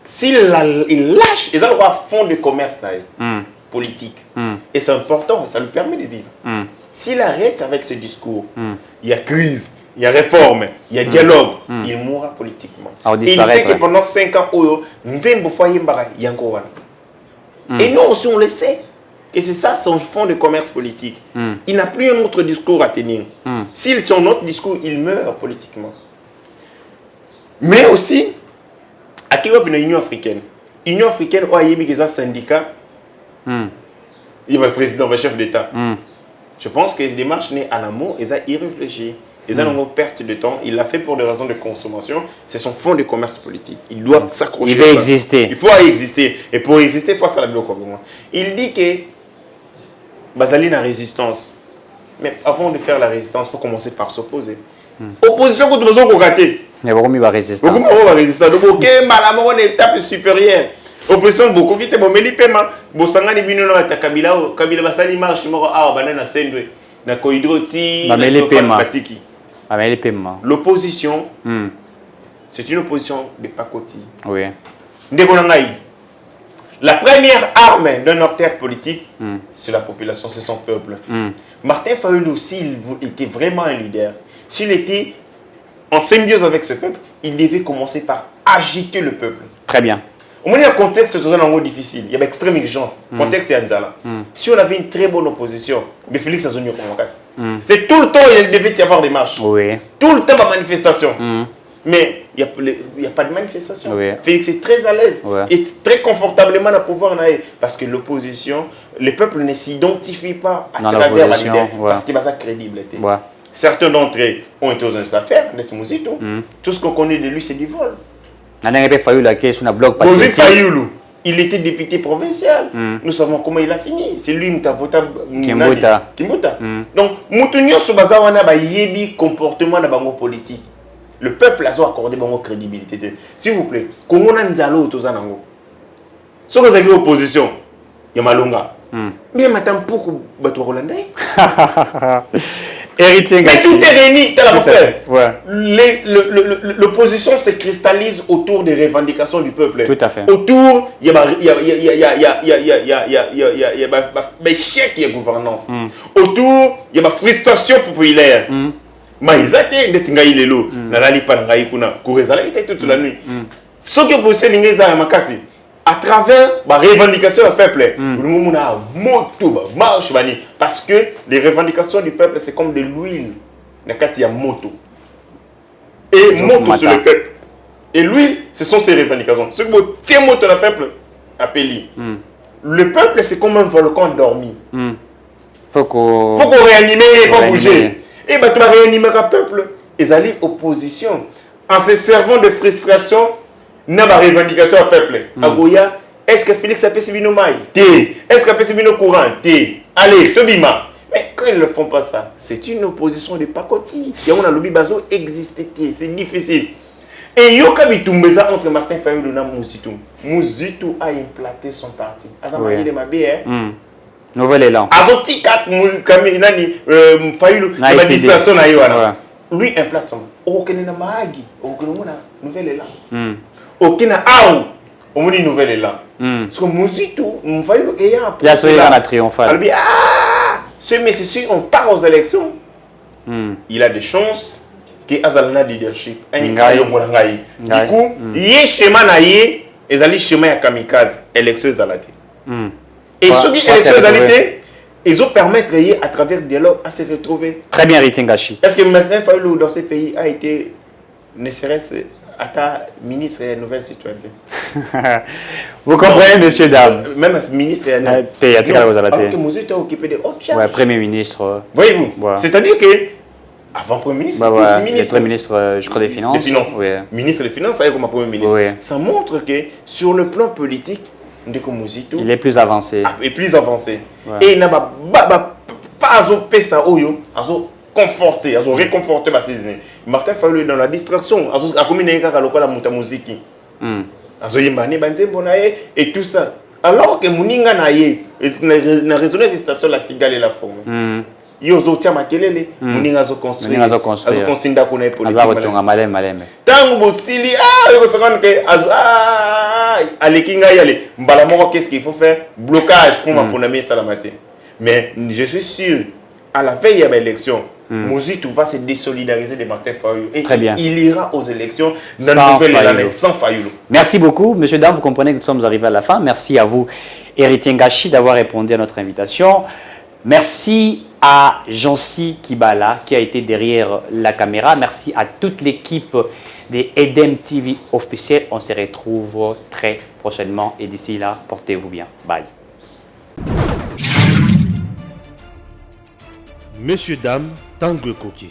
S'il lâche, ils ont un fonds de commerce politique. Et c'est important, ça lui permet de vivre. S'il arrête avec ce discours, il y a crise, il y a réforme, il y a dialogue, il mourra politiquement. Et il sait que pendant 5 ans, il y a encore. Et nous aussi, on le sait. Et c'est ça son fonds de commerce politique. Il n'a plus un autre discours à tenir. S'il tient un autre discours, il meurt politiquement. Mais aussi, à qui est l'Union africaine? L'Union africaine, il y a un syndicat, il y a le président, le chef d'État. Je pense que les démarches nées à l'amour, ils ont irréfléchi. Ils ont une perte de temps. Il l'a fait pour des raisons de consommation. C'est son fonds de commerce politique. Il doit s'accrocher.
Il veut exister.
Il faut exister. Et pour exister, il faut ça la bloquer. Il dit que Bazali a résistance. Mais avant de faire la résistance, il faut commencer par s'opposer. Opposition contre besoin qu'on rater.
Mais beaucoup va résister.
Beaucoup va résister. Donc, ok, madame, on est étape supérieure. Opposition beaucoup qui était bon, mais l'IPMA, Bosanga ni bino na Kabila, Kabila basali marche moko a banana sendwe na kohydroti na l'IPMA. L'opposition, c'est une opposition de pacotille.
Oui.
La première arme d'un acteur politique, c'est la population, c'est son peuple. Martin Fayulu, s'il était vraiment un leader, s'il était en symbiose avec ce peuple, il devait commencer par agiter le peuple.
Très bien.
Au moins, il y a un contexte difficile, il y avait extrême urgence. Le contexte est Anzala. Si on avait une très bonne opposition, mais Félix Azonio c'est tout le temps il devait y avoir des marches.
Oui.
Tout le temps, des manifestations. Mais il n'y a pas de manifestation.
Oui.
Félix est très à l'aise et très confortablement à pouvoir naître. Parce que l'opposition, le peuple ne s'identifie pas à travers la leader. Parce qu'il a sa crédibilité.
Ouais.
Certains d'entre eux ont été dans ses affaires, tout ce qu'on connaît de lui, c'est du vol. Il était député provincial. Nous savons comment il a fini. C'est lui qui a voté Kimbuta. Donc, Moutounio Sobazawana a un comportement de bango politique. Le peuple a accordé bango crédibilité. S'il vous plaît, comment on a Nzalo Tozanango? Si vous avez opposition, il y a Malonga. Mais maintenant, pourquoi vous Rolandais? Mais tout est réuni, l'opposition se cristallise autour des revendications du peuple.
Tout à fait.
Autour, il y a l'échec de la gouvernance. Autour, il y a la frustration populaire. Mais ils ont toute la nuit. Ce qui est possible, c'est à travers la revendication du peuple, parce que les revendications du peuple, c'est comme de l'huile. Il y a moto. Et moto sur le peuple. Et l'huile, ce sont ces revendications. Ce que vous tirez moto le peuple, appelez. Le peuple, c'est comme un volcan endormi. Faut qu'on réanime et pas bouger. Et tu vas réanimer le peuple. Ils allaient opposition. En se servant de frustration, n'a pas revendication au peuple. Agoya, est-ce que Félix a payé vino maï? Est-ce qu'il a payé vino courant? Allez, Tobima. Mais quand ils ne font pas ça, c'est une opposition de pacotille. Il y a un lobby bazo existé, c'est difficile. Et Yoka Bitumbeza entre Martin Fayulu et Mouzitou. Mouzitou a implanté son parti. Azamaï de Mabé,
Nouvel élan.
Azotika kami nani Fayulu
Na
la
ICD.
distraction na wana.
Ouais.
Lui implante son. Okene na maagi, okene mona nouvel élan. Okena au omoni nouvel élan. Parce que Mouzitu Fayulu eya.
Il y a ce élan triomphal.
Albi ce monsieur si on part aux élections, il a des chances que azalna leadership.
Ngai.
Du coup, yé schéma na yé ezali schéma ya kamikaze élection ezalate. Et ceux qui élections ezalate, ils ont permettre à travers le dialogue à se retrouver.
Très bien, Ritingashi.
Est-ce que Martin Fayulu dans ce pays a été, ne serait-ce à ta ministre et nouvelle citoyenneté?
Vous comprenez, monsieur, dame?
Même ministre et
alors
que Mouzi était occupé de hautes charges.
Ouais, Premier ministre.
Voyez-vous?
Ouais.
C'est-à-dire que, avant Premier ministre,
Bah, ouais,
ministre.
Premier ministre, je crois, des Finances.
Des Finances.
Ouais.
Ministre des Finances, ça y est comme Premier ministre.
Ouais.
Ça montre que sur le plan politique, Ndeko Mouzito
Il est plus avancé.
est plus avancé.
Ouais.
Et il n'a pas à oyo, conforter, réconforter ma saison. Martin Fayulu dans la distraction, a commis un la muta musique. Et tout ça. Alors que Mouninga naye, na raisonné de station la cigale et la forme. Yozo tia makelele, Mouninga zo construire.
Mouninga zo construire.
Azo construire ndako na politique.
Aza kotonga malem malem.
Tango botsili yo sakana ke azo alekinga yale. Mbala moko qu'est-ce qu'il faut faire? Blocage pour ma ponami salamate. Mais je suis sûr à la veille de l'élection, Mouzitu va se désolidariser de Martin Fayulu et
Très bien.
il ira aux élections dans
Sans
la nouvelle
Fayulu.
année sans Fayulu.
Merci beaucoup, monsieur, dame. Vous comprenez que nous sommes arrivés à la fin. Merci à vous, Héritier Ngashi, d'avoir répondu à notre invitation. Merci à Jancy Kibala qui a été derrière la caméra. Merci à toute l'équipe des EDEM TV officiels. On se retrouve très prochainement et d'ici là, portez-vous bien. Bye.
Messieurs, dames, Tangue Koki.